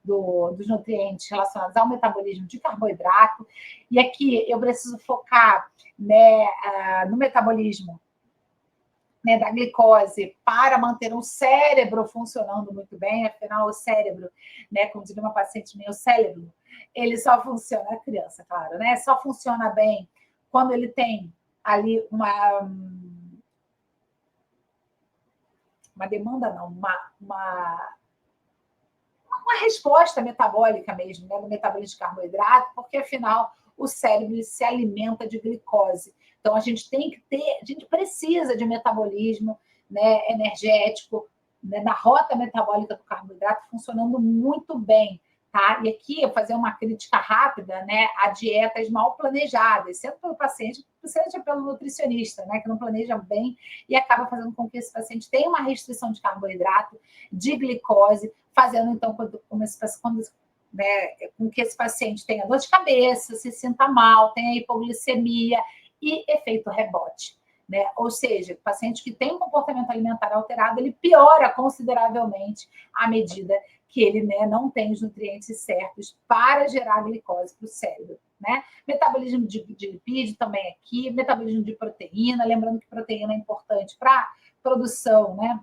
dos nutrientes relacionados ao metabolismo de carboidrato. E aqui eu preciso focar, né, no metabolismo, né, da glicose para manter um cérebro funcionando muito bem. Afinal, o cérebro, né, como diria uma paciente minha, o cérebro, ele só funciona, a criança, claro, né, só funciona bem quando ele tem ali uma demanda, não, uma resposta metabólica mesmo, né, no metabolismo de carboidrato, porque afinal o cérebro se alimenta de glicose. Então a gente precisa de metabolismo, né, energético, né, na rota metabólica do carboidrato funcionando muito bem. Tá? E aqui eu fazer uma crítica rápida, né, a dietas mal planejadas, sendo pelo paciente, seja pelo nutricionista, né, que não planeja bem e acaba fazendo com que esse paciente tenha uma restrição de carboidrato, de glicose, fazendo então né, com que esse paciente tenha dor de cabeça, se sinta mal, tenha hipoglicemia e efeito rebote. Né? Ou seja, o paciente que tem um comportamento alimentar alterado, ele piora consideravelmente à medida que ele, né, não tem os nutrientes certos para gerar glicose para o cérebro. Né? Metabolismo de lipídio também aqui, metabolismo de proteína, lembrando que proteína é importante para produção, né,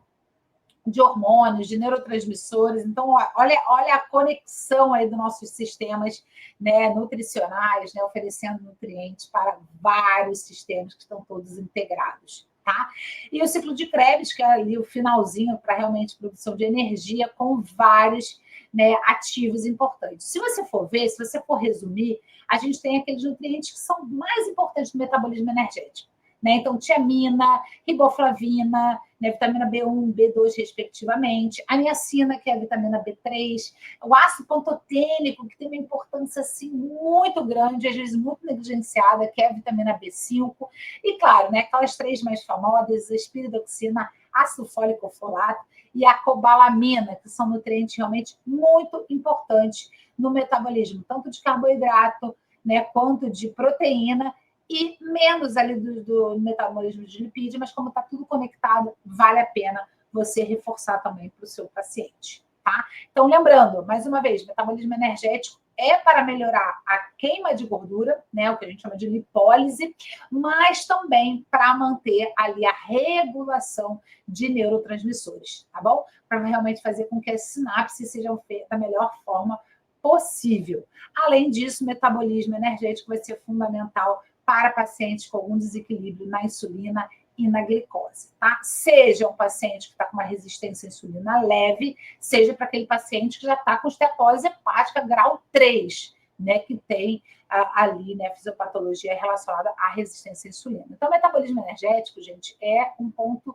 de hormônios, de neurotransmissores. Então, olha a conexão aí dos nossos sistemas, né, nutricionais, né, oferecendo nutrientes para vários sistemas que estão todos integrados. Tá? E o ciclo de Krebs, que é ali o finalzinho para realmente produção de energia com vários, né, ativos importantes. Se você for ver, se você for resumir, a gente tem aqueles nutrientes que são mais importantes do metabolismo energético. Né? Então, tiamina, riboflavina, né, vitamina B1, B2, respectivamente, a niacina, que é a vitamina B3, o ácido pantotênico, que tem uma importância assim, muito grande, às vezes muito negligenciada, que é a vitamina B5, e claro, né, aquelas três mais famosas, a espiridoxina, ácido fólico folato e a cobalamina, que são nutrientes realmente muito importantes no metabolismo, tanto de carboidrato, né, quanto de proteína, e menos ali do metabolismo de lipídio, mas como está tudo conectado, vale a pena você reforçar também para o seu paciente. Tá? Então, lembrando, mais uma vez, metabolismo energético é para melhorar a queima de gordura, né, o que a gente chama de lipólise, mas também para manter ali a regulação de neurotransmissores, tá bom? Para realmente fazer com que as sinapses sejam feitas da melhor forma possível. Além disso, o metabolismo energético vai ser fundamental para pacientes com algum desequilíbrio na insulina e na glicose, tá? Seja um paciente que está com uma resistência à insulina leve, seja para aquele paciente que já está com esteatose hepática grau 3, né, que tem ali, né, fisiopatologia relacionada à resistência à insulina. Então, o metabolismo energético, gente, é um ponto,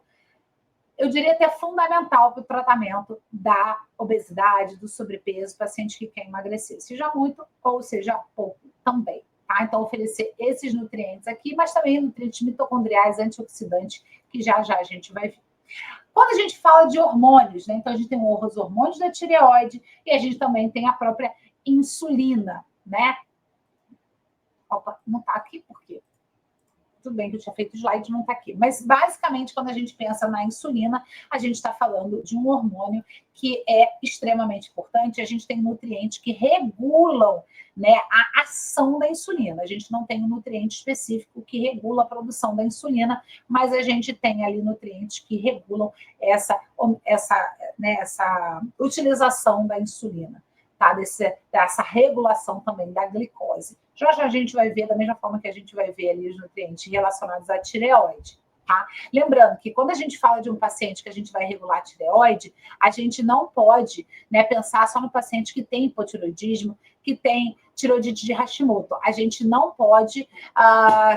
eu diria até fundamental para o tratamento da obesidade, do sobrepeso, paciente que quer emagrecer, seja muito ou seja pouco também. Tá? Então, oferecer esses nutrientes aqui, mas também nutrientes mitocondriais, antioxidantes, que já a gente vai ver. Quando a gente fala de hormônios, né? Então a gente tem os hormônios da tireoide e a gente também tem a própria insulina, né? Opa, não está aqui por quê? Tudo bem que eu tinha feito slide, não está aqui. Mas, basicamente, quando a gente pensa na insulina, a gente está falando de um hormônio que é extremamente importante. A gente tem nutrientes que regulam, né, a ação da insulina. A gente não tem um nutriente específico que regula a produção da insulina, mas a gente tem ali nutrientes que regulam essa utilização da insulina. tá? Dessa regulação também da glicose. Já já a gente vai ver, da mesma forma que a gente vai ver ali os nutrientes relacionados à tireoide. Tá? Lembrando que quando a gente fala de um paciente que a gente vai regular a tireoide, a gente não pode, né, pensar só no paciente que tem hipotireoidismo, que tem tireoidite de Hashimoto. A gente não pode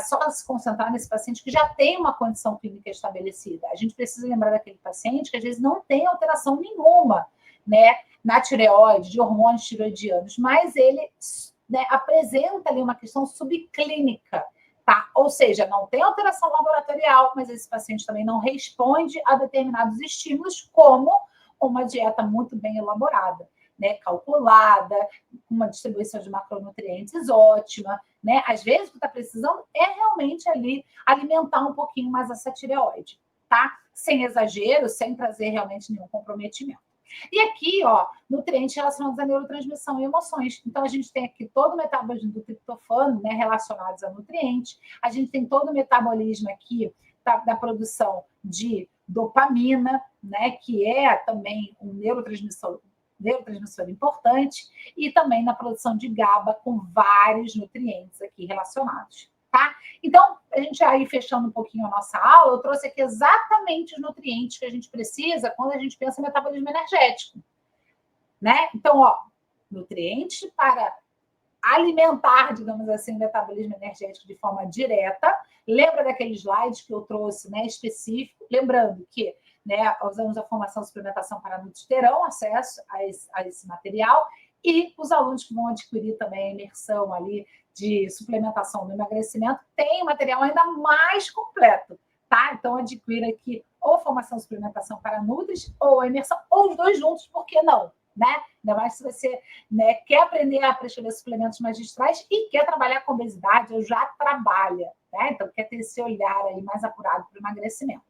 só se concentrar nesse paciente que já tem uma condição clínica estabelecida. A gente precisa lembrar daquele paciente que às vezes não tem alteração nenhuma, né, na tireoide, de hormônios tireoidianos, mas ele, né, apresenta ali uma questão subclínica. Tá? Ou seja, não tem alteração laboratorial, mas esse paciente também não responde a determinados estímulos, como uma dieta muito bem elaborada, né? Calculada, uma distribuição de macronutrientes ótima, né? Às vezes o que está precisando é realmente ali alimentar um pouquinho mais essa tireoide, tá? Sem exagero, sem trazer realmente nenhum comprometimento. E aqui, ó, nutrientes relacionados à neurotransmissão e emoções. Então, a gente tem aqui todo o metabolismo do triptofano, né, relacionados a nutrientes. A gente tem todo o metabolismo aqui da produção de dopamina, né, que é também um neurotransmissor importante, e também na produção de GABA, com vários nutrientes aqui relacionados. Tá? Então, a gente aí fechando um pouquinho a nossa aula, eu trouxe aqui exatamente os nutrientes que a gente precisa quando a gente pensa em metabolismo energético, né? Então, ó, nutrientes para alimentar, digamos assim, o metabolismo energético de forma direta. Lembra daquele slide que eu trouxe, né, específico? Lembrando que, né, os alunos da formação e suplementação para adultos terão acesso a esse material, e os alunos que vão adquirir também a imersão ali de suplementação do emagrecimento tem um material ainda mais completo, tá? Então, adquira aqui ou formação e suplementação para nutris, ou a imersão, ou os dois juntos, por que não? Né? Ainda mais se você, né, quer aprender a prescrever suplementos magistrais e quer trabalhar com obesidade, ou já trabalha, né? Então quer ter esse olhar aí mais apurado para o emagrecimento.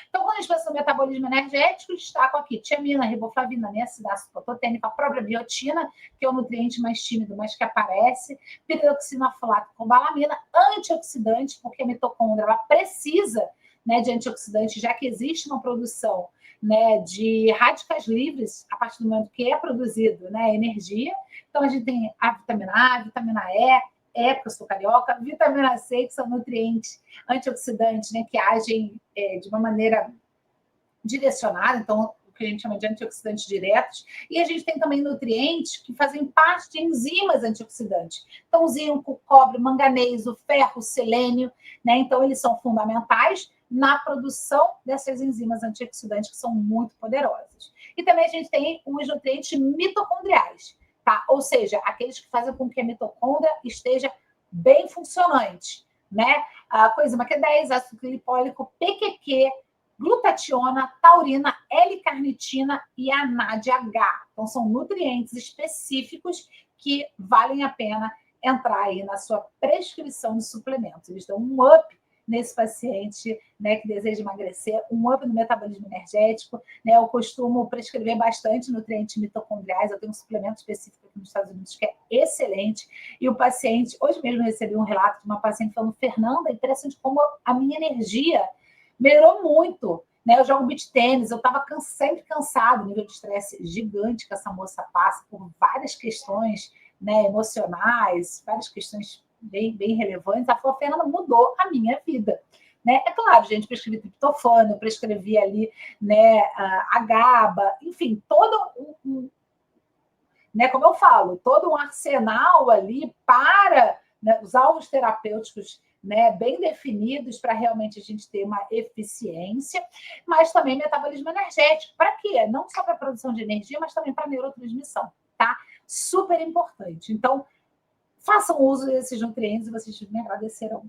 Então, quando a gente pensa no metabolismo energético, destaco aqui tiamina, riboflavina, niacinamida, patotênica, a própria biotina, que é o nutriente mais tímido, mas que aparece, piridoxina, folato, cobalamina, antioxidante, porque a mitocôndria ela precisa, né, de antioxidante, já que existe uma produção, né, de radicais livres a partir do momento que é produzido, né, energia. Então, a gente tem a vitamina A, a vitamina E, porque eu sou carioca, vitamina C, que são nutrientes antioxidantes, né, que agem de uma maneira direcionada, então, o que a gente chama de antioxidantes diretos, e a gente tem também nutrientes que fazem parte de enzimas antioxidantes. Então, o zinco, o cobre, o manganês, o ferro, o selênio, né, então eles são fundamentais na produção dessas enzimas antioxidantes que são muito poderosas. E também a gente tem os nutrientes mitocondriais, tá? Ou seja, aqueles que fazem com que a mitocôndria esteja bem funcionante, né? A coenzima Q10, ácido lipólico, PQQ, glutationa, taurina, L-carnitina e a NADH. Então, são nutrientes específicos que valem a pena entrar aí na sua prescrição de suplementos. Eles dão um up nesse paciente, né, que deseja emagrecer, um up no metabolismo energético, né? Eu costumo prescrever bastante nutrientes mitocondriais, eu tenho um suplemento específico aqui nos Estados Unidos que é excelente, e o paciente, hoje mesmo eu recebi um relato de uma paciente falando, Fernanda, é interessante como a minha energia melhorou muito, né? Eu jogo beach tênis, eu estava sempre cansado, nível de estresse gigante que essa moça passa por várias questões, né, emocionais, várias questões bem relevantes. Ela falou, Fernanda, mudou a minha vida. Né? É claro, gente, prescrevi triptofano, prescrevi ali, né, a GABA, enfim, né, como eu falo, todo um arsenal ali para, né, os alvos terapêuticos, né, bem definidos para realmente a gente ter uma eficiência, mas também metabolismo energético. Para quê? Não só para a produção de energia, mas também para a neurotransmissão, tá? Super importante. Então, façam uso desses nutrientes e vocês me agradecerão.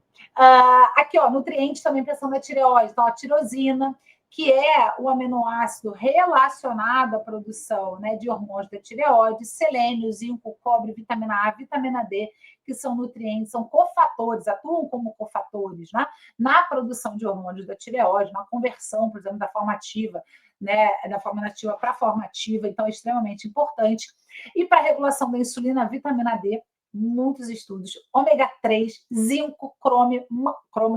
Aqui, ó, nutrientes também pensando na tireoide. Então, a tirosina, que é o aminoácido relacionado à produção, né, de hormônios da tireoide, selênio, zinco, cobre, vitamina A, vitamina D, que são nutrientes, são cofatores, atuam como cofatores, né, na produção de hormônios da tireoide, na conversão, por exemplo, da forma ativa, né, da forma inativa para a forma ativa, então é extremamente importante. E para a regulação da insulina, a vitamina D, muitos estudos, ômega 3, zinco,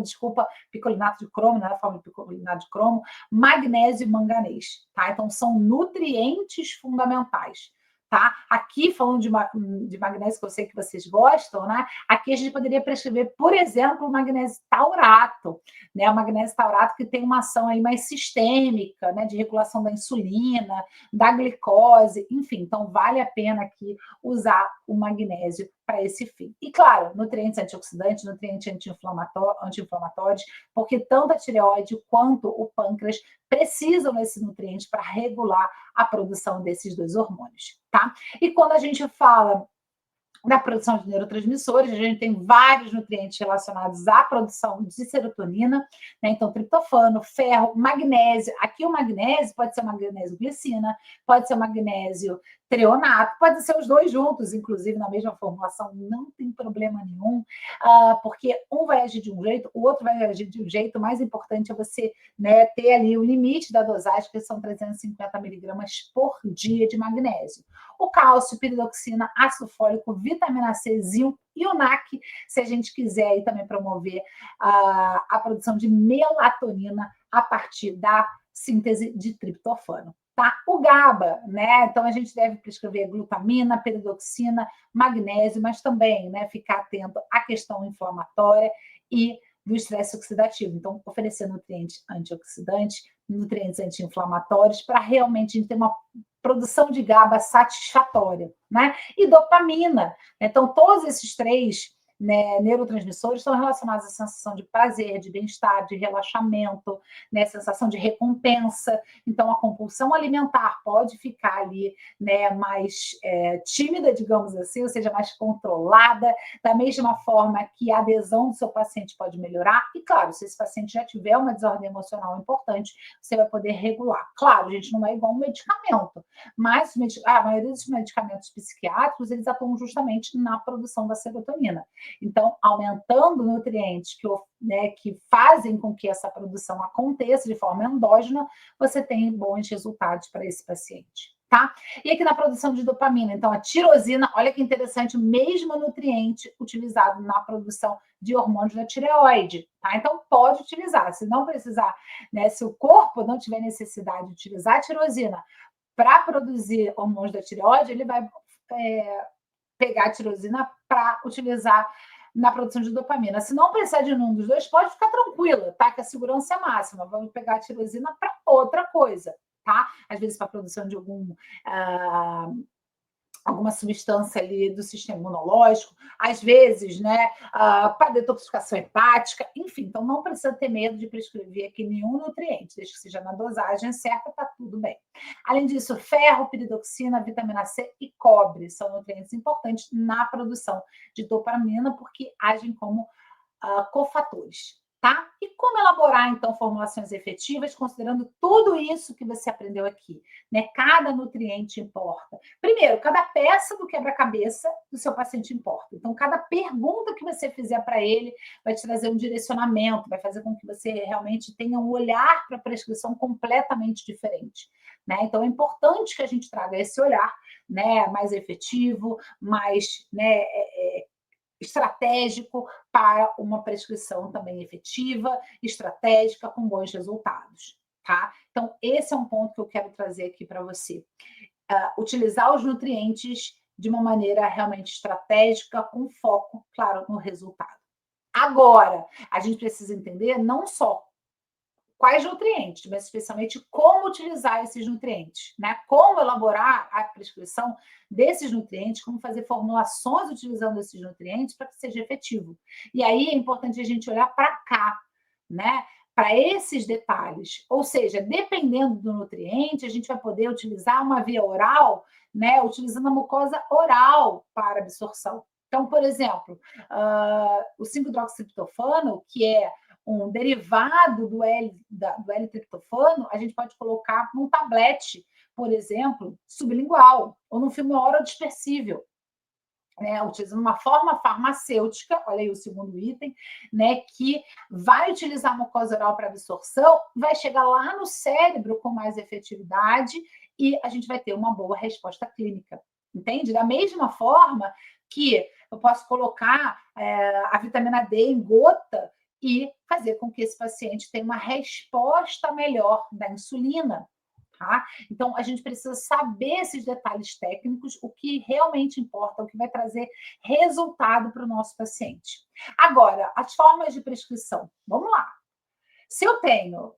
desculpa, picolinato de cromo, na forma de picolinato de cromo, magnésio e manganês, tá? Então, são nutrientes fundamentais, tá? Aqui, falando de magnésio, que eu sei que vocês gostam, né? Aqui a gente poderia prescrever, por exemplo, o magnésio taurato, né? O magnésio taurato que tem uma ação aí mais sistêmica, né? De regulação da insulina, da glicose, enfim. Então, vale a pena aqui usar o magnésio para esse fim. E, claro, nutrientes antioxidantes, nutrientes anti-inflamatórios, porque tanto a tireoide quanto o pâncreas precisam desses nutrientes para regular a produção desses dois hormônios, tá? E quando a gente fala da produção de neurotransmissores, a gente tem vários nutrientes relacionados à produção de serotonina, né? Então, triptofano, ferro, magnésio. Aqui o magnésio pode ser magnésio glicina, pode ser magnésio treonato, pode ser os dois juntos, inclusive na mesma formulação, não tem problema nenhum, porque um vai agir de um jeito, o outro vai agir de um jeito. O mais importante é você, né, ter ali o limite da dosagem, que são 350 miligramas por dia de magnésio. O cálcio, piridoxina, ácido fólico, vitamina C, zinco e o NAC, se a gente quiser aí também promover a produção de melatonina a partir da síntese de triptofano. Tá? O GABA, né? Então a gente deve prescrever glutamina, piridoxina, magnésio, mas também, né, ficar atento à questão inflamatória e do estresse oxidativo. Então, oferecer nutrientes antioxidantes, nutrientes anti-inflamatórios, para realmente a gente ter uma produção de GABA satisfatória, né? E dopamina. Então, todos esses três, né, neurotransmissores estão relacionados à sensação de prazer, de bem-estar, de relaxamento, né, sensação de recompensa. Então, a compulsão alimentar pode ficar ali, né, mais tímida, digamos assim, ou seja, mais controlada, da mesma forma que a adesão do seu paciente pode melhorar. E, claro, se esse paciente já tiver uma desordem emocional importante, você vai poder regular. Claro, a gente não é igual um medicamento, mas a maioria dos medicamentos psiquiátricos, eles atuam justamente na produção da serotonina. Então, aumentando nutrientes que fazem com que essa produção aconteça de forma endógena, você tem bons resultados para esse paciente. Tá? E aqui na produção de dopamina, então a tirosina, olha que interessante, o mesmo nutriente utilizado na produção de hormônios da tireoide, tá? Então pode utilizar, se não precisar, né, se o corpo não tiver necessidade de utilizar a tirosina para produzir hormônios da tireoide, ele vai pegar a tirosina para utilizar na produção de dopamina. Se não precisar de nenhum dos dois, pode ficar tranquila, tá? Que a segurança é máxima. Vamos pegar a tirosina para outra coisa, tá? Às vezes para a produção de alguma substância ali do sistema imunológico, às vezes, né, para detoxificação hepática, enfim. Então, não precisa ter medo de prescrever aqui nenhum nutriente, desde que seja na dosagem certa, tá tudo bem. Além disso, ferro, piridoxina, vitamina C e cobre são nutrientes importantes na produção de dopamina, porque agem como cofatores. Tá? E como elaborar, então, formulações efetivas, considerando tudo isso que você aprendeu aqui, né? Cada nutriente importa. Primeiro, cada peça do quebra-cabeça do seu paciente importa. Então, cada pergunta que você fizer para ele vai te trazer um direcionamento, vai fazer com que você realmente tenha um olhar para a prescrição completamente diferente, né? Então, é importante que a gente traga esse olhar, né, mais efetivo, mais, né, estratégico para uma prescrição também efetiva, estratégica, com bons resultados, tá? Então, esse é um ponto que eu quero trazer aqui para você. Utilizar os nutrientes de uma maneira realmente estratégica, com foco, claro, no resultado. Agora, a gente precisa entender não só quais nutrientes, mas especialmente como utilizar esses nutrientes, né? Como elaborar a prescrição desses nutrientes, como fazer formulações utilizando esses nutrientes para que seja efetivo. E aí é importante a gente olhar para cá, né? Para esses detalhes. Ou seja, dependendo do nutriente, a gente vai poder utilizar uma via oral, né? Utilizando a mucosa oral para absorção. Então, por exemplo, o 5-hidroxitriptofano, que é um derivado do L-triptofano, a gente pode colocar num tablete, por exemplo, sublingual, ou num filme orodispersível, né, utilizando uma forma farmacêutica, olha aí o segundo item, né, que vai utilizar a mucosa oral para absorção, vai chegar lá no cérebro com mais efetividade e a gente vai ter uma boa resposta clínica, entende? Da mesma forma que eu posso colocar a vitamina D em gota e fazer com que esse paciente tenha uma resposta melhor da insulina, Tá? Então, a gente precisa saber esses detalhes técnicos, o que realmente importa, o que vai trazer resultado para o nosso paciente. Agora, as formas de prescrição. Vamos lá. Se eu tenho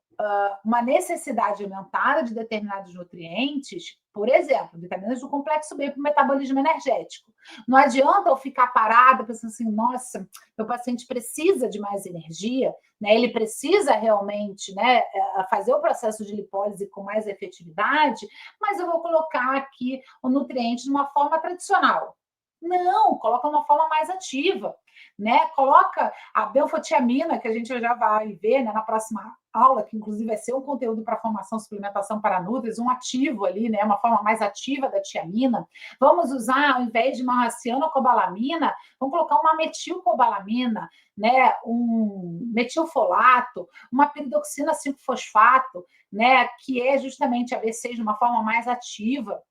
uma necessidade aumentada de determinados nutrientes, por exemplo, vitaminas do complexo B para o metabolismo energético, não adianta eu ficar parada pensando assim, nossa, meu paciente precisa de mais energia, né? Ele precisa realmente, né, fazer o processo de lipólise com mais efetividade, mas eu vou colocar aqui o nutriente de uma forma tradicional. Não, coloca uma forma mais ativa, né? Coloca a benfotiamina, que a gente já vai ver, né, na próxima aula, que inclusive vai ser um conteúdo para formação, suplementação para nutris, um ativo ali, né, uma forma mais ativa da tiamina. Vamos usar, ao invés de uma cianocobalamina, vamos colocar uma metilcobalamina, né, um metilfolato, uma piridoxina 5-fosfato, né, que é justamente a B6 de uma forma mais ativa.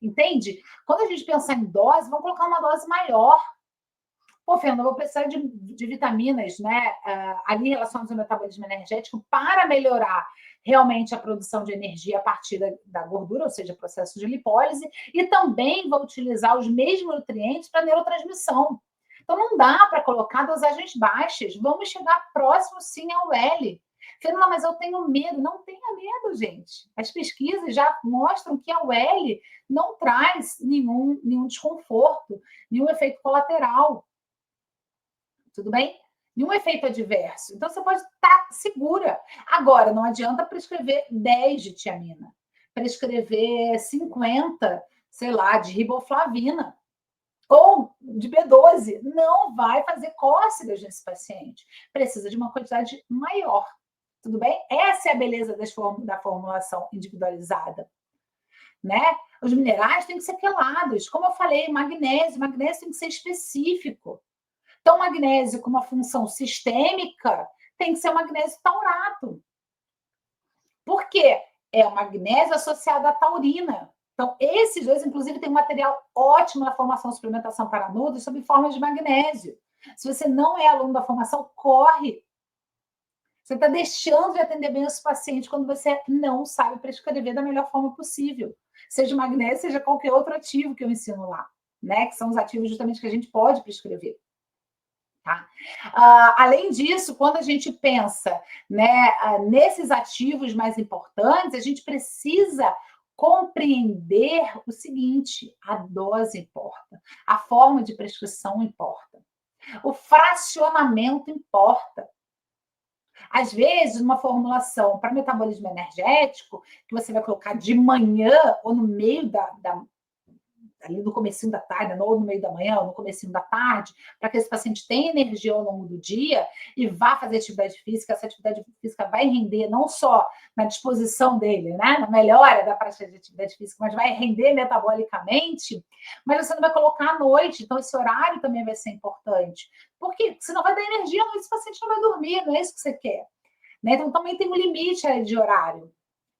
Entende? Quando a gente pensar em dose, vamos colocar uma dose maior. Pô, Fernanda, eu vou precisar de vitaminas, né, ali relacionadas ao metabolismo energético para melhorar realmente a produção de energia a partir da gordura, ou seja, processo de lipólise, e também vou utilizar os mesmos nutrientes para neurotransmissão. Então, não dá para colocar dosagens baixas. Vamos chegar próximo, sim, ao L. Fernanda, mas eu tenho medo. Não tenha medo, gente. As pesquisas já mostram que a UL não traz nenhum desconforto, nenhum efeito colateral. Tudo bem? Nenhum efeito adverso. Então, você pode estar segura. Agora, não adianta prescrever 10 de tiamina. Prescrever 50, sei lá, de riboflavina. Ou de B12. Não vai fazer cócegas nesse paciente. Precisa de uma quantidade maior. Tudo bem? Essa é a beleza da formulação individualizada. Né? Os minerais têm que ser quelados. Como eu falei, magnésio tem que ser específico. Então, magnésio com uma função sistêmica tem que ser o magnésio taurato. Por quê? É o magnésio associado à taurina. Então, esses dois, inclusive, têm um material ótimo na formação de suplementação para nutri sob forma de magnésio. Se você não é aluno da formação, corre. Você está deixando de atender bem os pacientes quando você não sabe prescrever da melhor forma possível. Seja magnésio, seja qualquer outro ativo que eu ensino lá, né? Que são os ativos justamente que a gente pode prescrever. Tá? Além disso, quando a gente pensa, né, nesses ativos mais importantes, a gente precisa compreender o seguinte: a dose importa, a forma de prescrição importa, o fracionamento importa. Às vezes, uma formulação para metabolismo energético, que você vai colocar de manhã ou no meio ali no comecinho da tarde, ou no meio da manhã, ou no comecinho da tarde, para que esse paciente tenha energia ao longo do dia e vá fazer atividade física. Essa atividade física vai render não só na disposição dele, né, na melhora da prática de atividade física, mas vai render metabolicamente, mas você não vai colocar à noite, então esse horário também vai ser importante. Porque senão vai dar energia à noite, esse paciente não vai dormir, não é isso que você quer. Né? Então também tem um limite aí de horário.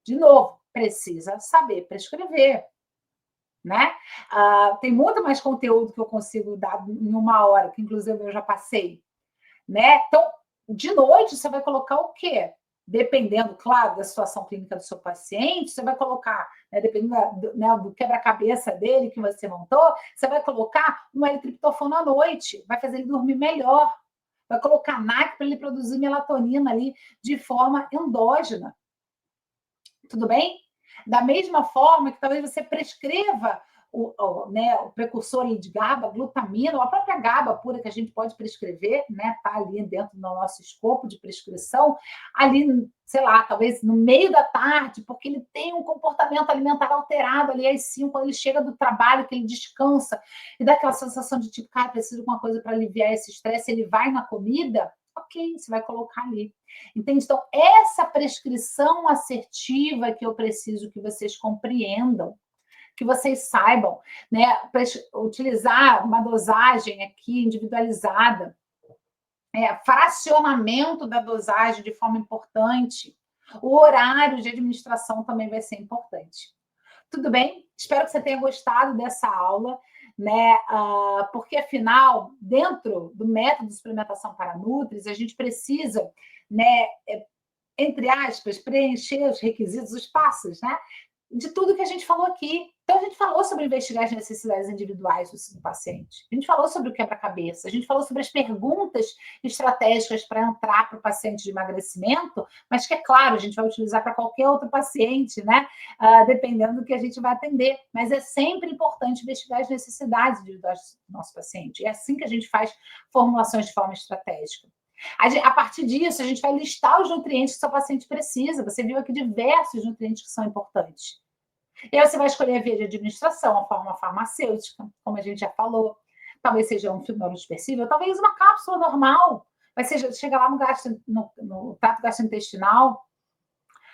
De novo, precisa saber prescrever. Né? Tem muito mais conteúdo que eu consigo dar em uma hora, que inclusive eu já passei. Né? Então, de noite, você vai colocar o quê? Dependendo, claro, da situação clínica do seu paciente, você vai colocar, né, dependendo do quebra-cabeça dele que você montou, você vai colocar um L-triptofano à noite, vai fazer ele dormir melhor. Vai colocar NAC para ele produzir melatonina ali de forma endógena. Tudo bem? Da mesma forma que talvez você prescreva o precursor de GABA, glutamina, ou a própria GABA pura que a gente pode prescrever, né? Tá ali dentro do nosso escopo de prescrição, ali, sei lá, talvez no meio da tarde, porque ele tem um comportamento alimentar alterado ali às 5, quando ele chega do trabalho, que ele descansa, e dá aquela sensação de tipo, cara, preciso de uma coisa para aliviar esse estresse, ele vai na comida, ok, você vai colocar ali. Entende? Então, essa prescrição assertiva que eu preciso que vocês compreendam, que vocês saibam, né? Utilizar uma dosagem aqui individualizada, fracionamento da dosagem de forma importante, o horário de administração também vai ser importante. Tudo bem? Espero que você tenha gostado dessa aula, né? Porque, afinal, dentro do método de suplementação para nutris, a gente precisa, né, entre aspas, preencher os requisitos, os passos, né? de tudo que a gente falou aqui. Então, a gente falou sobre investigar as necessidades individuais do paciente, a gente falou sobre o quebra-cabeça, a gente falou sobre as perguntas estratégicas para entrar para o paciente de emagrecimento, mas que, é claro, a gente vai utilizar para qualquer outro paciente, né? Dependendo do que a gente vai atender. Mas é sempre importante investigar as necessidades individuais do nosso paciente. É assim que a gente faz formulações de forma estratégica. A partir disso, a gente vai listar os nutrientes que seu paciente precisa. Você viu aqui diversos nutrientes que são importantes. E aí você vai escolher a via de administração, a forma farmacêutica, como a gente já falou. Talvez seja um fibro dispersível, talvez uma cápsula normal. Vai ser, chega lá no trato gastrointestinal,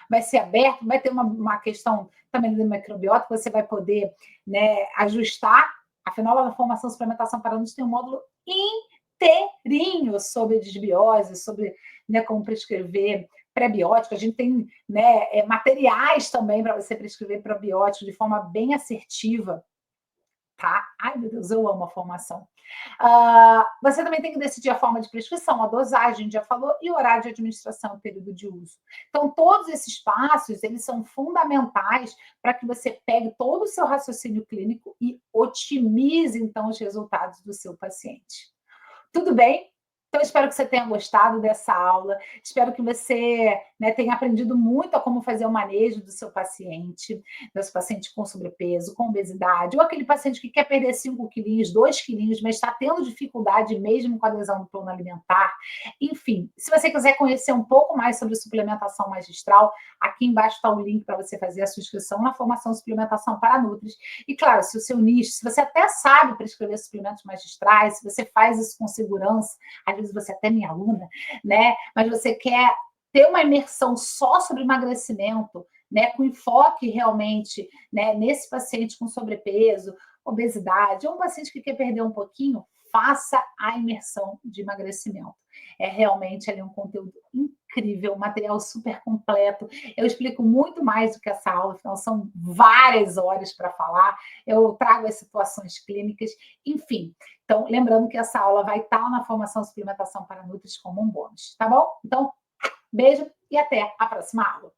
vai ser aberto, vai ter uma questão também do microbiota, que você vai poder, né, ajustar. Afinal, lá na formação de suplementação para adultos tem um módulo inteirinho sobre desbiose, sobre, né, como prescrever pré-biótico. A gente tem, né, materiais também para você prescrever probiótico de forma bem assertiva. Tá? Ai, meu Deus, eu amo a formação. Você também tem que decidir a forma de prescrição, a dosagem, a gente já falou, e o horário de administração, o período de uso. Então, todos esses passos, eles são fundamentais para que você pegue todo o seu raciocínio clínico e otimize, então, os resultados do seu paciente. Tudo bem? Então, espero que você tenha gostado dessa aula. Espero que você, né, tenha aprendido muito a como fazer o manejo do seu paciente com sobrepeso, com obesidade, ou aquele paciente que quer perder 5 quilinhos, 2 quilinhos, mas está tendo dificuldade mesmo com a adesão do plano alimentar. Enfim, se você quiser conhecer um pouco mais sobre suplementação magistral, aqui embaixo está o link para você fazer a sua inscrição na formação Suplementação para Nutris. E, claro, se o seu nicho, se você até sabe prescrever suplementos magistrais, se você faz isso com segurança, às vezes você até é minha aluna, né? Mas você quer ter uma imersão só sobre emagrecimento, né? Com enfoque realmente, né, nesse paciente com sobrepeso, obesidade, ou um paciente que quer perder um pouquinho, faça a imersão de emagrecimento. É realmente ali um conteúdo incrível, um material super completo. Eu explico muito mais do que essa aula, afinal são várias horas para falar. Eu trago as situações clínicas, enfim. Então, lembrando que essa aula vai estar na formação Suplementação para Nutris como um bônus, tá bom? Então, beijo e até a próxima aula.